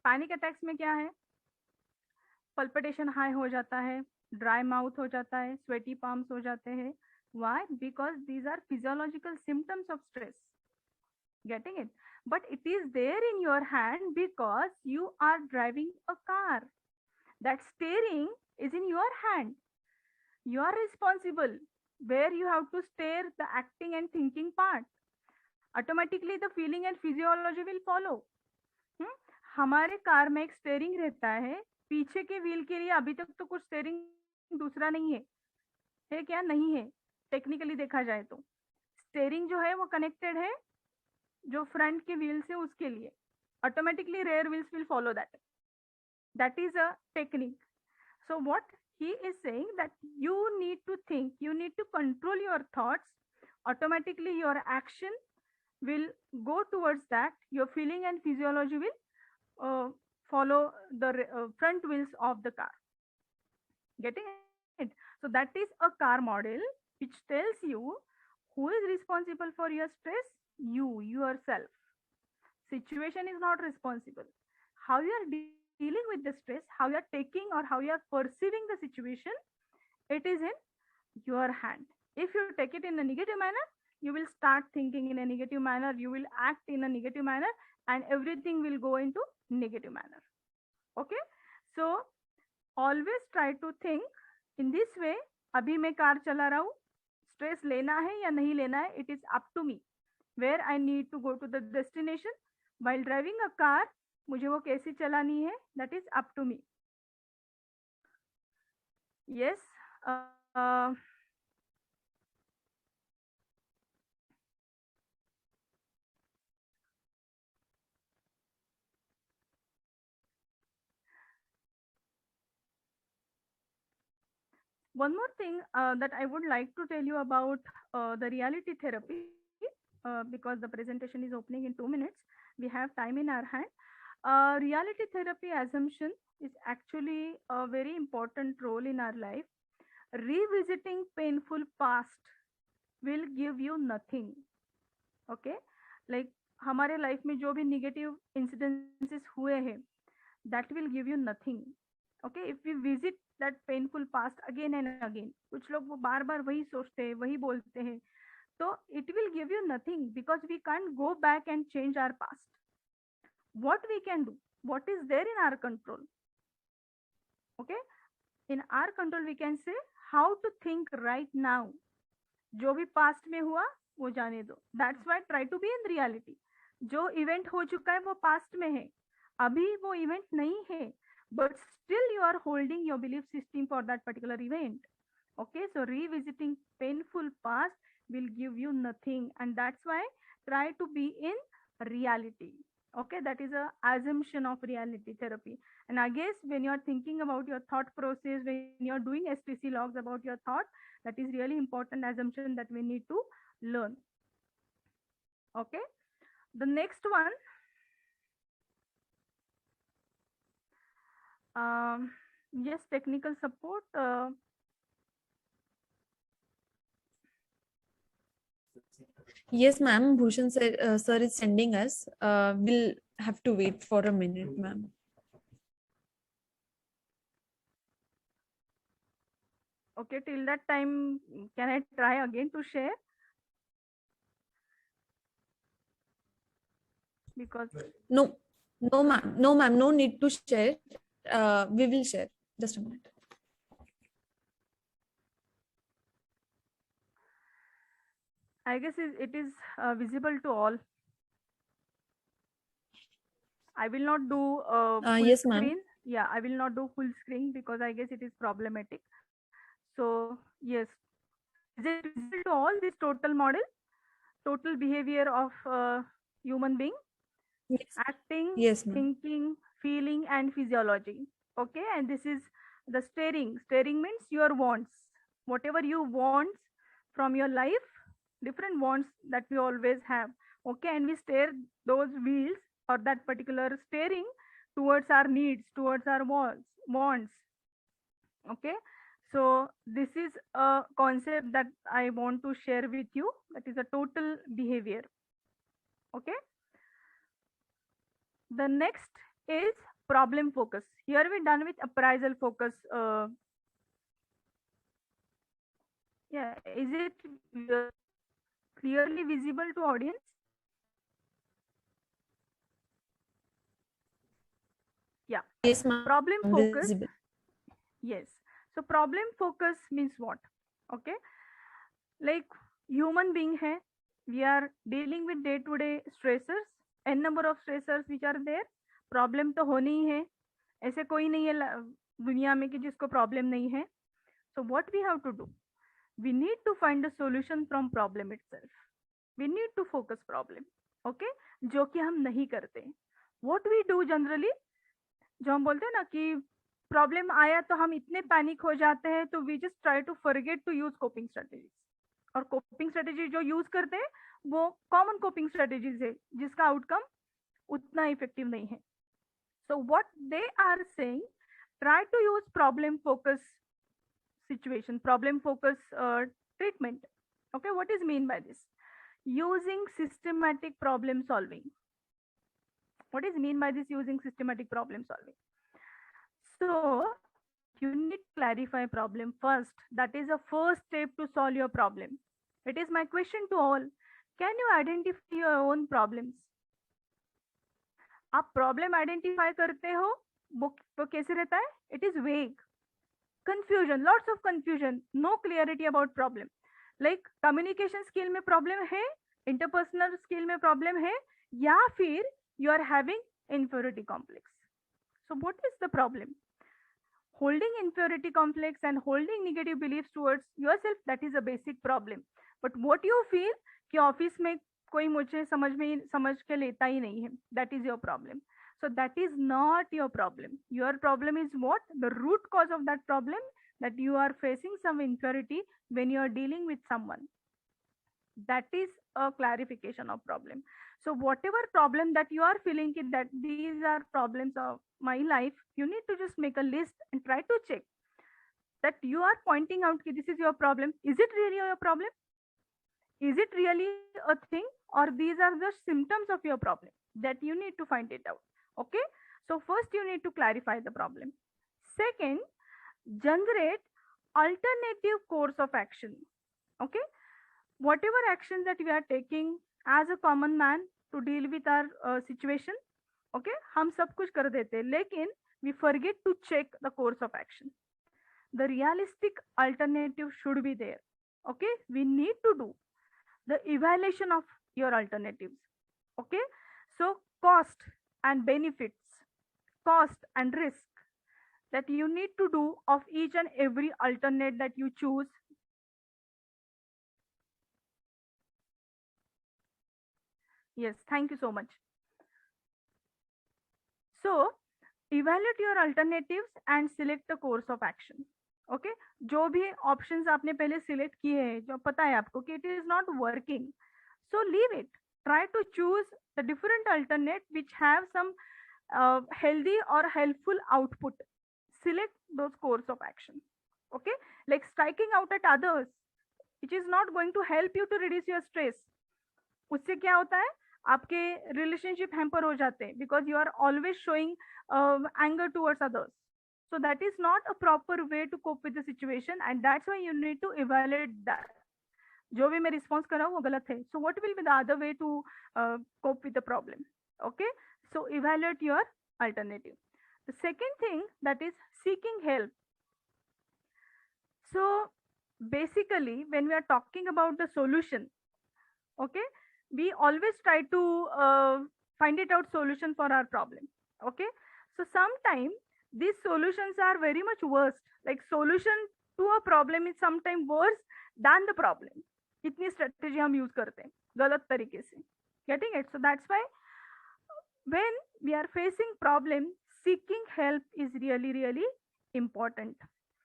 पैनिक अटैक्स में क्या है? पल्पिटेशन हाई हो जाता है, ड्राई माउथ हो जाता है, स्वेटी पाम्स हो जाते हैं. Why? Because these are physiological symptoms of stress. Getting it? But it is there in your hand because you are driving a car. That steering is in your hand. You are responsible. Where you have to steer the acting and thinking part. Automatically the feeling and physiology will follow. हमारे car में एक steering रहता है, पीछे के wheel के लिए अभी तक तो कुछ स्टेयरिंग दूसरा नहीं है क्या? नहीं है. टेक्निकली देखा जाए तो स्टेयरिंग जो है वो कनेक्टेड है जो फ्रंट के व्हील से उसके लिए. Automatically rear wheels will follow that. That is a technique. So what he is saying, that you need to think, you need to control your thoughts. Automatically your action will go towards that. Your feeling and physiology will follow the front wheels of the car. Getting it? So that is a car model which tells you who is responsible for your stress. You yourself. Situation is not responsible. How you are dealing with the stress, how you are taking or how you are perceiving the situation, it is in your hand. If you take it in a negative manner, you will start thinking in a negative manner, you will act in a negative manner, and everything will go into negative manner. Okay, so always try to think in this way. अभी मैं car चला रहा हूँ, stress लेना है या नहीं लेना है, it is up to me, where I need to go to the destination. while driving a car, मुझे वो कैसी चलानी है, that is up to me. Yes. One more thing that I would like to tell you about the reality therapy, because the presentation is opening in 2 minutes. We have time in our hand. Reality therapy assumption is actually a very important role in our life. Revisiting painful past will give you nothing. Okay, like हमारे life में जो भी negative incidences हुए हैं, that will give you nothing. Okay, if we visit that painful past again and again, कुछ लोग वो बार बार वही सोचते हैं, वही बोलते हैं, तो it will give you nothing because we can't go back and change our past. What we can do, what is there in our control? Okay, in our control we can say how to think right now. जो भी past में हुआ वो जाने दो. That's why try to be in reality. जो event हो चुका है वो पास्ट में है, अभी वो इवेंट नहीं है, but still you are holding your belief system for that particular event. Okay, so revisiting painful past will give you nothing, and that's why try to be in reality. Okay, that is a assumption of reality therapy. And I guess when you are thinking about your thought process, when you are doing STC logs about your thought, that is really important assumption that we need to learn. Okay, the next one, yes, technical support. Yes, ma'am. Bhushan sir is sending us. We'll have to wait for a minute, ma'am. Okay, till that time, can I try again to share? Because no, ma'am. No, ma'am. No need to share. We will share. Just a minute. I guess it is visible to all. I will not do full yes, screen. ma'am. Yeah, I will not do full screen because I guess it is problematic. So yes, is it visible to all, this total model, total behavior of human being? Yes. Acting, yes, ma'am. thinking, feeling, and physiology. Okay, and this is the steering. Steering means your wants. Whatever you want from your life, different wants that we always have. Okay, and we steer those wheels or that particular steering towards our needs, towards our wants. Okay, so this is a concept that I want to share with you. That is a total behavior. Okay, the next is problem focus. Here we're done with appraisal focus. Yeah, is it clearly visible to audience? Yeah. Yes, ma'am. Problem focus. Visible. Yes. So problem focus means what? Okay. Like human being hai, we are dealing with day to day stressors, n number of stressors which are there. Problem तो होनी ही है, ऐसे कोई नहीं है दुनिया में कि जिसको प्रॉब्लम नहीं है. So what we have to do? We need to find a solution from problem itself. We need to focus problem. Okay, जो कि हम नहीं करते. What we do generally, जो हम बोलते हैं ना कि प्रॉब्लम आया तो हम इतने पैनिक हो जाते हैं, तो we just try to forget to use coping strategies. और कोपिंग स्ट्रेटेजी जो यूज करते हैं वो कॉमन कोपिंग स्ट्रेटेजीज है जिसका आउटकम उतना इफेक्टिव नहीं है. So what they are saying, try to use problem focus situation, problem focus treatment. Okay, what is mean by this? Using systematic problem solving. What is mean by this using systematic problem solving? So you need to clarify problem first. That is the first step to solve your problem. It is my question to all. Can you identify your own problems? आप problem identify करते हो, वो कैसे रहता है? It is vague, confusion, lots of confusion, no clarity about problem. Like communication skill में problem है, interpersonal skill में प्रॉब्लम है, या फिर you are having inferiority complex. So what is the problem? Holding inferiority complex and holding negative beliefs towards yourself, that is a basic problem. But what you feel कि office में कोई मुझे समझ के लेता ही नहीं है, that is your problem. So that is not your problem. Your problem is what? The root cause of that problem, that you are facing some inferiority when you are dealing with someone. That is a clarification of problem. So whatever problem that you are feeling that these are problems of my life, you need to just make a list and try to check that you are pointing out that this is your problem. Is it really your problem? Is it really a thing, or these are the symptoms of your problem? That you need to find it out. Okay, so first you need to clarify the problem. Second, generate alternative course of action. Okay, whatever actions that we are taking as a common man to deal with our situation, okay, हम सब कुछ कर देते, लेकिन we forget to check the course of action. The realistic alternative should be there. Okay, we need to do the evaluation of your alternatives. Okay, so cost and benefits, cost and risk, that you need to do of each and every alternate that you choose. Yes, thank you so much. So evaluate your alternatives and select the course of action. Okay, जो भी options आपने पहले select किए हैं, जो पता है आपको कि it is not working, so leave it. Try to choose the different alternate which have some healthy or helpful output. Select those course of action. Okay, like striking out at others, which is not going to help you to reduce your stress. उससे क्या होता है, आपके relationship hamper हो जाते हैं, because you are always showing anger towards others. So that is not a proper way to cope with the situation, and that's why you need to evaluate that. जो भी मैं रिस्पॉन्स कर रहा हूँ वो गलत है, so what will be the other way to cope with the problem? Okay, so evaluate your alternative. The second thing, that is seeking help. So basically when we are talking about the solution, okay, we always try to find it out solution for our problem. Okay, so sometimes these solutions are very much worse, like solution to a problem is sometimes worse than the problem. इतनी strategy हम use करते हैं गलत तरीके से. Getting it? So that's why when we are facing problem, seeking help is really, really important.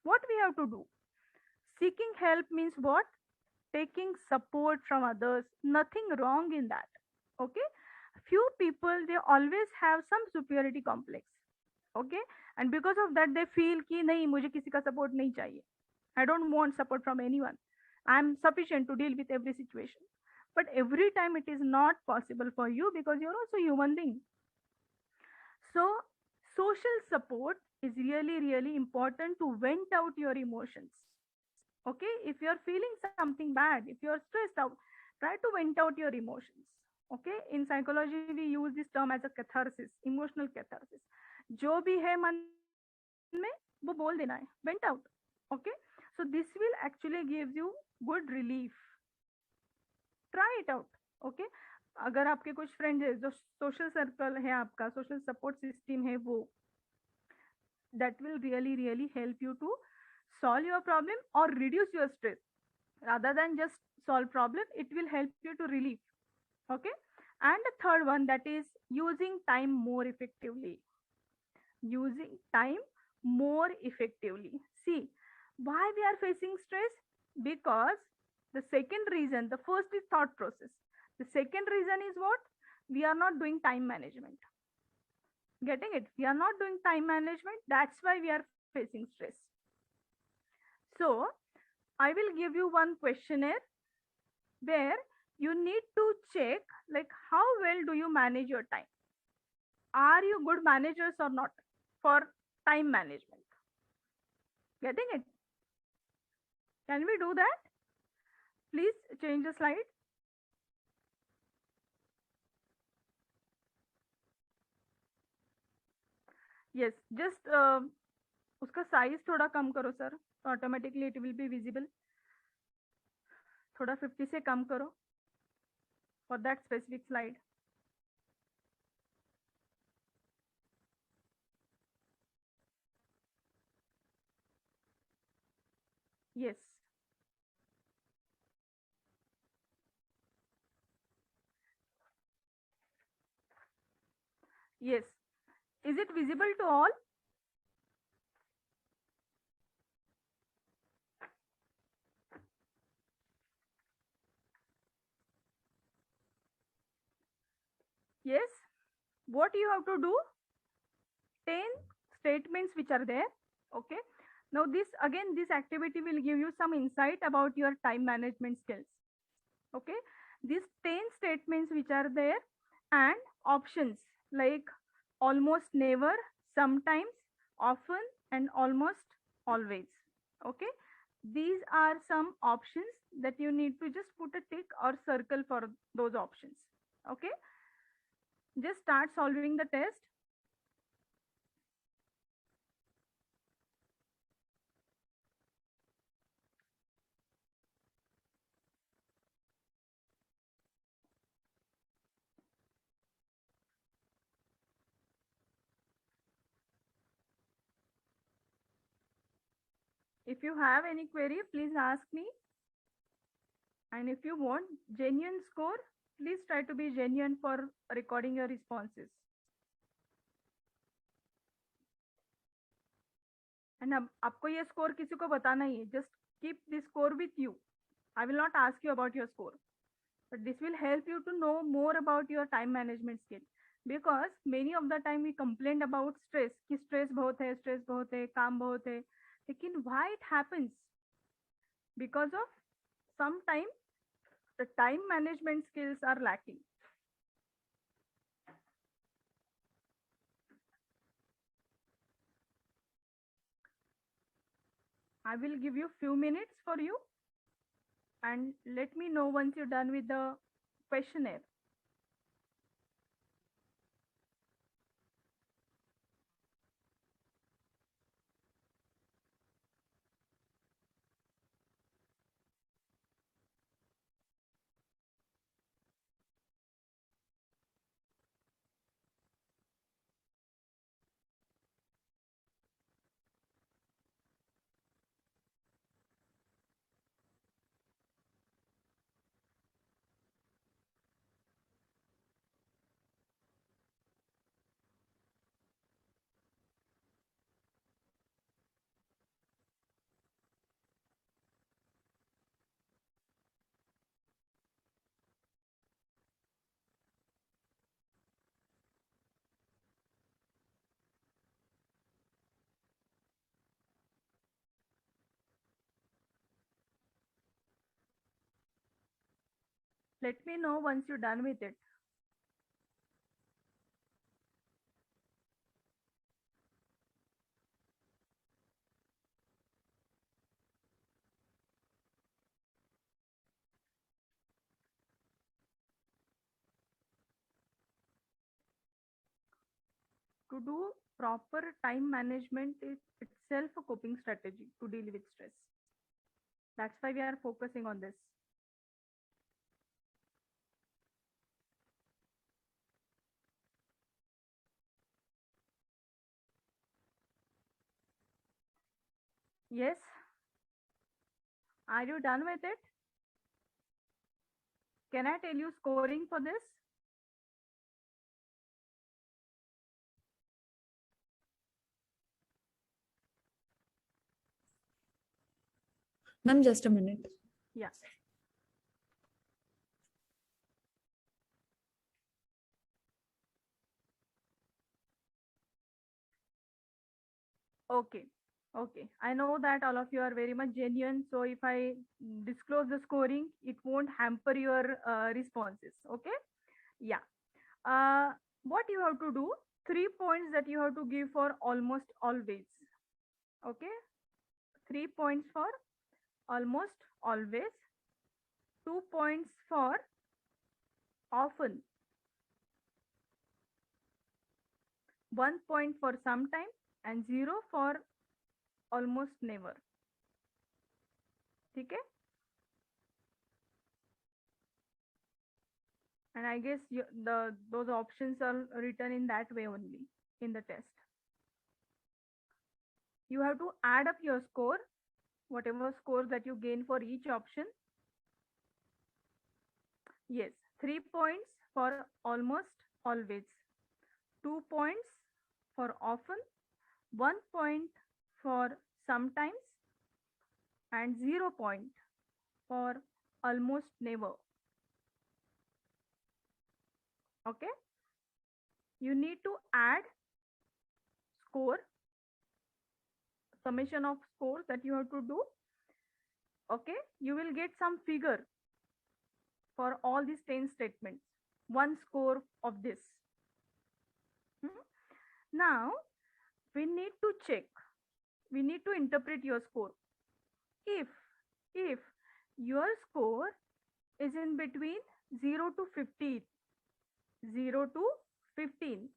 What we have to do? Seeking help means what? Taking support from others. Nothing wrong in that. Okay, few people, they always have some superiority complex. Okay, and because of that they feel कि नहीं, मुझे किसी का support नहीं चाहिए. I don't want support from anyone. I am sufficient to deal with every situation. But every time it is not possible for you, because you're also a human being. So social support is really, really important to vent out your emotions. Okay, if you're feeling something bad, if you're stressed out, try to vent out your emotions. Okay, in psychology we use this term as a catharsis, emotional catharsis. जो भी है मन में वो बोल देना है, vent out. Okay, so this will actually give you good relief. Try it out. Okay, अगर आपके कुछ फ्रेंड्स है, जो सोशल सर्कल है आपका, सोशल सपोर्ट सिस्टम है, वो that will really, really help you to solve your problem or reduce your stress. Rather than just solve problem, it will help you to relieve. Okay, and the third one, that is using time more effectively. Using time more effectively. See, why we are facing stress? Because the second reason, the first is thought process. The second reason is what? We are not doing time management. Getting it? We are not doing time management. That's why we are facing stress. So I will give you one questionnaire where you need to check like how well do you manage your time. Are you good managers or not for time management? Getting it? Can we do that? Please change the slide. Yes, just उसका size थोड़ा कम करो sir, तो automatically it will be visible. थोड़ा 50 से कम करो for that specific slide. Yes. Yes. Is it visible to all? Yes. What you have to do? 10 statements which are there. Okay. Now this activity will give you some insight about your time management skills. Okay. These 10 statements which are there and options like almost never, sometimes, often, and almost always. Okay. These are some options that you need to just put a tick or circle for those options. Okay. Just start solving the test. If you have any query, please ask me. And if you want genuine score, please try to be genuine for recording your responses. And अब आपको ये score किसी को बताना ही है. Just keep this score with you. I will not ask you about your score, but this will help you to know more about your time management skill. Because many of the time we complain about stress, कि stress बहुत है, काम बहुत है. लेकिन why it happens? Because of sometimes the time management skills are lacking. I will give you few minutes for you and let me know once you're done with the questionnaire. Let me know once you're done with it. To do proper time management is itself a coping strategy to deal with stress. That's why we are focusing on this. Yes? Are you done with it? Can I tell you scoring for this? Ma'am, just a minute. Yes. Okay. Okay, I know that all of you are very much genuine. So if I disclose the scoring, it won't hamper your responses. Okay, yeah. Uh, what you have to do? 3 points that you have to give for almost always. Okay, 3 points for almost always. 2 points for often. 1 point for sometime, and 0 for almost never. ठीक है? And I guess those options are written in that way only in the test. You have to add up your score, whatever score that you gain for each option. Yes, 3 points for almost always, 2 points for often, 1 point for sometimes, and 0 point for almost never. Okay, you need to add score, summation of scores that you have to do. Okay, you will get some figure for all these 10 statements, one score of this. Now we need to check, we need to interpret your score. If your score is in between 0 to 15, 0 to 15,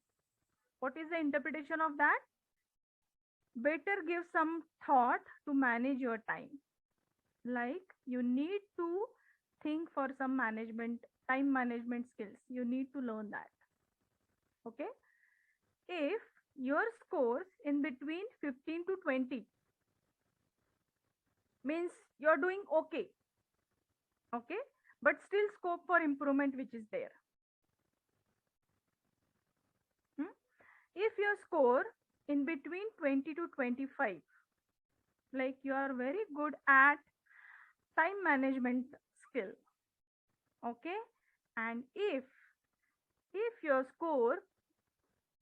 what is the interpretation of that? Better give some thought to manage your time. Like you need to think for some time management skills. You need to learn that. Okay. If your scores in between 15 to 20 means you're doing okay. Okay. But still scope for improvement which is there. If your score in between 20 to 25, like you are very good at time management skill, okay, and if your score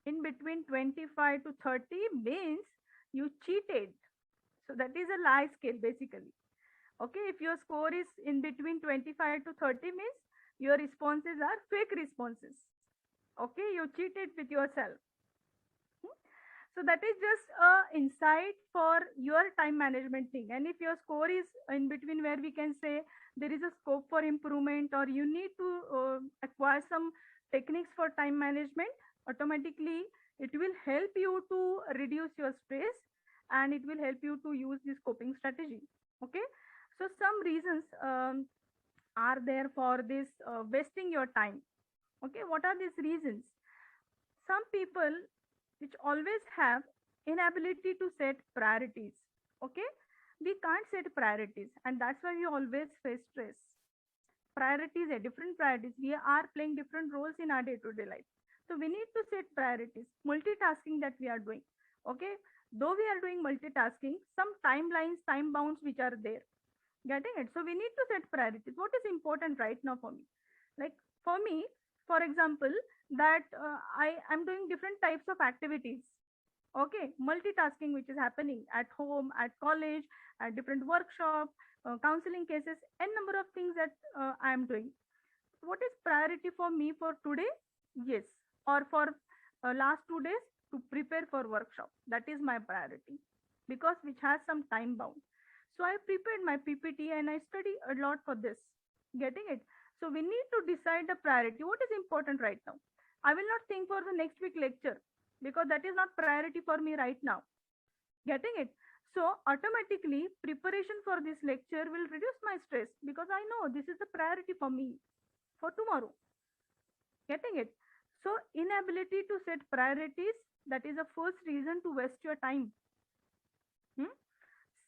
in between 25 to 30 means you cheated, so that is a lie scale basically. Okay, if your score is in between 25 to 30 means your responses are fake responses. Okay, you cheated with yourself. So that is just a insight for your time management thing. And if your score is in between where we can say there is a scope for improvement, or you need to acquire some techniques for time management, automatically it will help you to reduce your stress, and it will help you to use this coping strategy. Okay, so some reasons are there for this wasting your time. Okay, what are these reasons? Some people which always have inability to set priorities. Okay, we can't set priorities, and that's why we always face stress. Priorities are different priorities. We are playing different roles in our day-to-day life, so we need to set priorities. Multitasking that we are doing. Okay, though we are doing multitasking, some timelines, time bounds which are there. Getting it? So we need to set priorities. What is important right now for me? Like for me, for example, that I am doing different types of activities. Okay, multitasking which is happening at home, at college, at different workshop, counseling cases, and number of things that I am doing. What is priority for me for today? Yes, or for last 2 days to prepare for workshop. That is my priority because which has some time bound. So I prepared my PPT and I study a lot for this. Getting it? So we need to decide the priority. What is important right now? I will not think for the next week lecture because that is not priority for me right now. Getting it? So automatically preparation for this lecture will reduce my stress because I know this is a priority for me for tomorrow. Getting it? So inability to set priorities, that is the first reason to waste your time.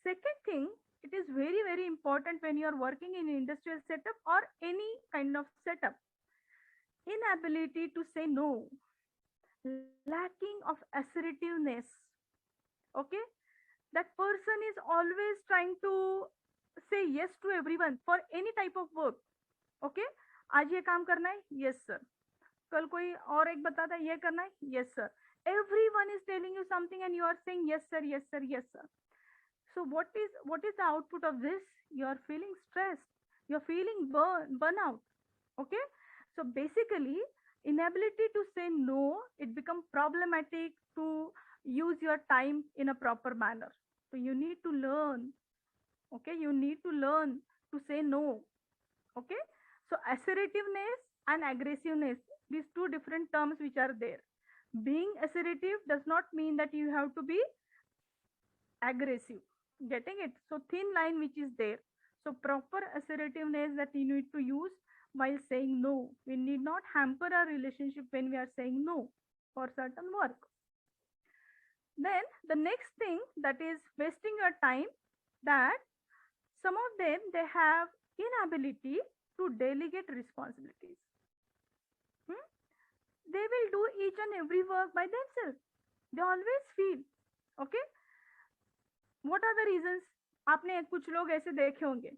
Second thing, it is very, very important when you are working in industrial setup or any kind of setup. Inability to say no, lacking of assertiveness. Okay, that person is always trying to say yes to everyone for any type of work. Okay, आज ये काम करना है, yes sir. कल कोई और एक बताता है ये करना है, yes sir. Everyone is telling you something and you are saying yes sir, yes sir, yes sir. So what is the output of this? You are feeling stressed, you're feeling burnout. Okay, so basically inability to say no, it become problematic to use your time in a proper manner. So you need to learn. Okay, you need to learn to say no. Okay, so assertiveness and aggressiveness, these two different terms which are there. Being assertive does not mean that you have to be aggressive. Getting it? So thin line which is there. So proper assertiveness that you need to use while saying no. We need not hamper our relationship when we are saying no for certain work. Then the next thing that is wasting your time, that some of them, they have inability to delegate responsibilities. They will do each and every work by themselves. They always feel, okay, what are the reasons? आपने कुछ लोग ऐसे देखे होंगे,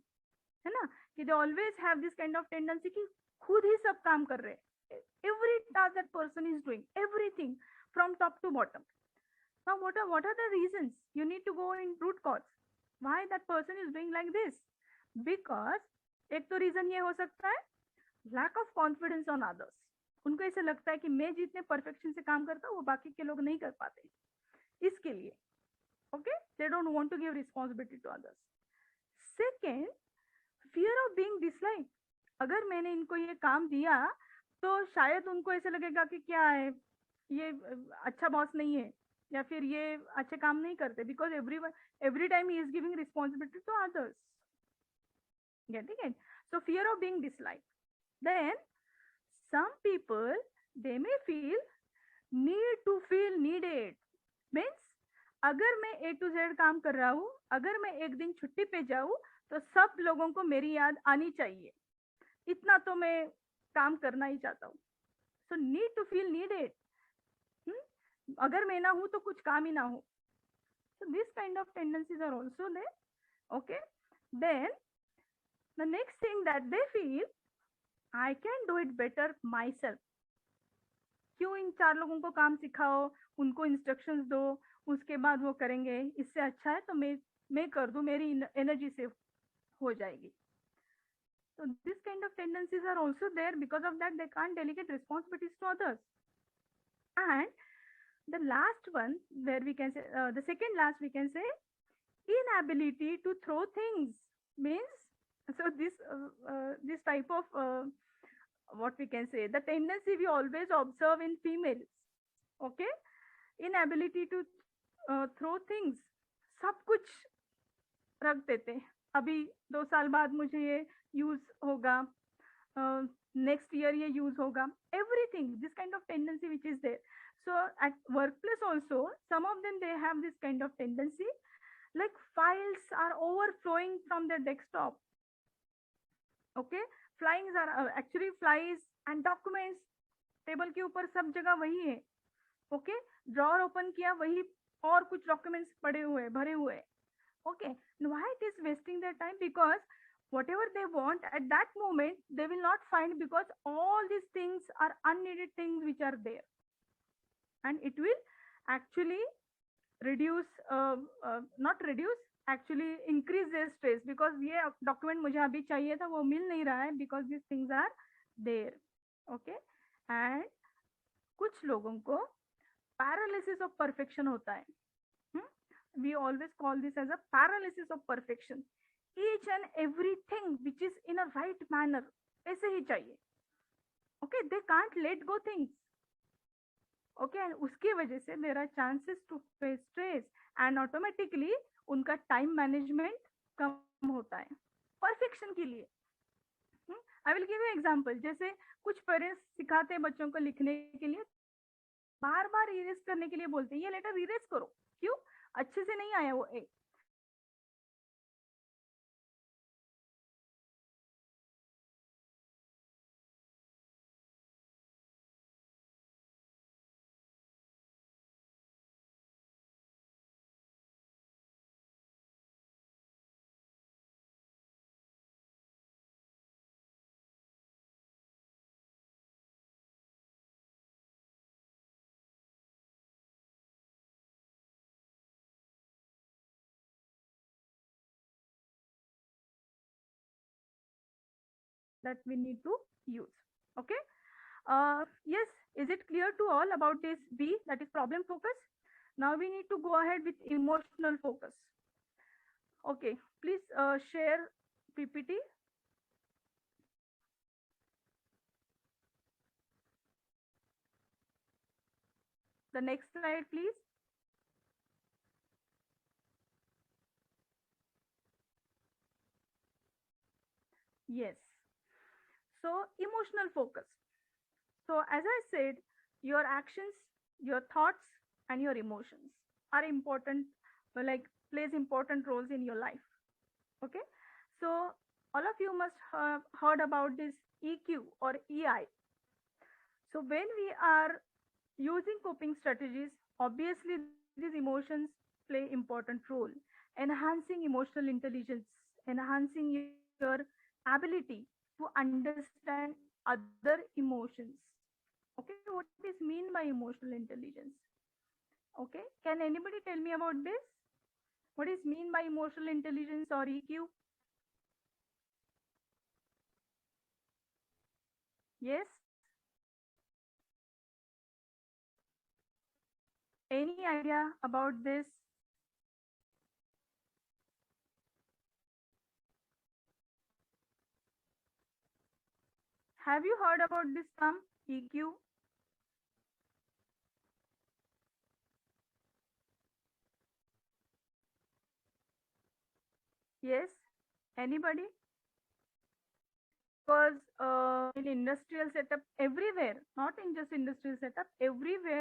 है ना, कि they always have this kind of tendency कि खुद ही सब काम कर रहे हैं. Every task that person is doing, everything from top to bottom. Now what are the reasons? You need to go in root cause. Why that person is doing like this? Because एक तो reason ये हो सकता है lack of confidence on others. उनको ऐसे लगता है कि मैं जितने परफेक्शन से काम करता हूँ वो बाकी के लोग नहीं कर पाते, इसके लिए. Okay, they don't want to give responsibility to others. Second, fear of being disliked. अगर मैंने इनको ये काम दिया तो शायद उनको ऐसे लगेगा कि क्या है, ये अच्छा बॉस नहीं है, या फिर ये अच्छे काम नहीं करते, because every time he is giving responsibility to others. Getting it? So fear of being disliked. Then some people, they may feel need to feel needed. Means अगर मैं A to Z काम कर रहा हूँ, अगर मैं एक दिन छुट्टी पे जाऊँ तो सब लोगों को मेरी याद आनी चाहिए, इतना तो मैं काम करना ही चाहता हूँ. So need to feel needed. अगर मैं ना हूँ तो कुछ काम ही ना हो. So this kind of tendencies are also there. Okay, then the next thing that they feel, I can do it better myself. क्यों इन 4 लोगों को काम सिखाओ, उनको इंस्ट्रक्शंस दो, उसके बाद वो करेंगे, इससे अच्छा है तो मैं कर दूं, मेरी एनर्जी सेव हो जाएगी. So this kind of tendencies are also there. Because of that, they can't delegate responsibilities to others. And the last one, where we can say, the second last we can say, inability to throw things. Means, so this type of what we can say, the tendency we always observe in females. Okay, inability to throw things. सब कुछ रख देते हैं, अभी 2 साल बाद मुझे ये यूज होगा, नेक्स्ट ईयर ये यूज होगा, everything, this kind of tendency which is there. So at workplace also, some of them, they have this kind of tendency, like files are overflowing from their desktop. Okay, flying are actually flies and documents, table के ऊपर सब जगह वही है. Okay, drawer open किया, वही और कुछ डॉक्यूमेंट्स पड़े हुए, भरे हुए. Okay, why it is wasting their time? Because whatever they want at that moment, they will not find, because all these things are unneeded things which are there, and it will actually reduce, not reduce, actually increase their stress, because ये document मुझे अभी चाहिए था, वो मिल नहीं रहा है, because these things are there. Okay, and कुछ लोगों को paralysis of perfection होता है. We always call this as a paralysis of perfection. Each and everything which is in a right manner, ऐसे ही चाहिए. Okay, they can't let go things. Okay, and उसकी वजह से there are chances to face stress, and automatically उनका time management कम होता है perfection के लिए. I will give you example. जैसे कुछ पेरेंट्स सिखाते हैं बच्चों को लिखने के लिए, बार बार इरेज करने के लिए बोलते हैं, ये लेटर इरेज करो, क्यों? अच्छे से नहीं आया वो that we need to use. Okay. Yes, is it clear to all about this B, that is problem focus? Now we need to go ahead with emotional focus. Okay, please share PPT. The next slide, please. Yes. So emotional focus. So as I said, your actions, your thoughts, and your emotions are important, like plays important roles in your life. Okay. So all of you must have heard about this EQ or EI. So when we are using coping strategies, obviously these emotions play important role, enhancing emotional intelligence, enhancing your ability to understand other emotions. Okay, what is mean by emotional intelligence? Okay, can anybody tell me about this? What is mean by emotional intelligence or EQ? Yes? Any idea about this? Have you heard about this term EQ? Yes? Anybody? Because in industrial setup everywhere, not in just industrial setup, everywhere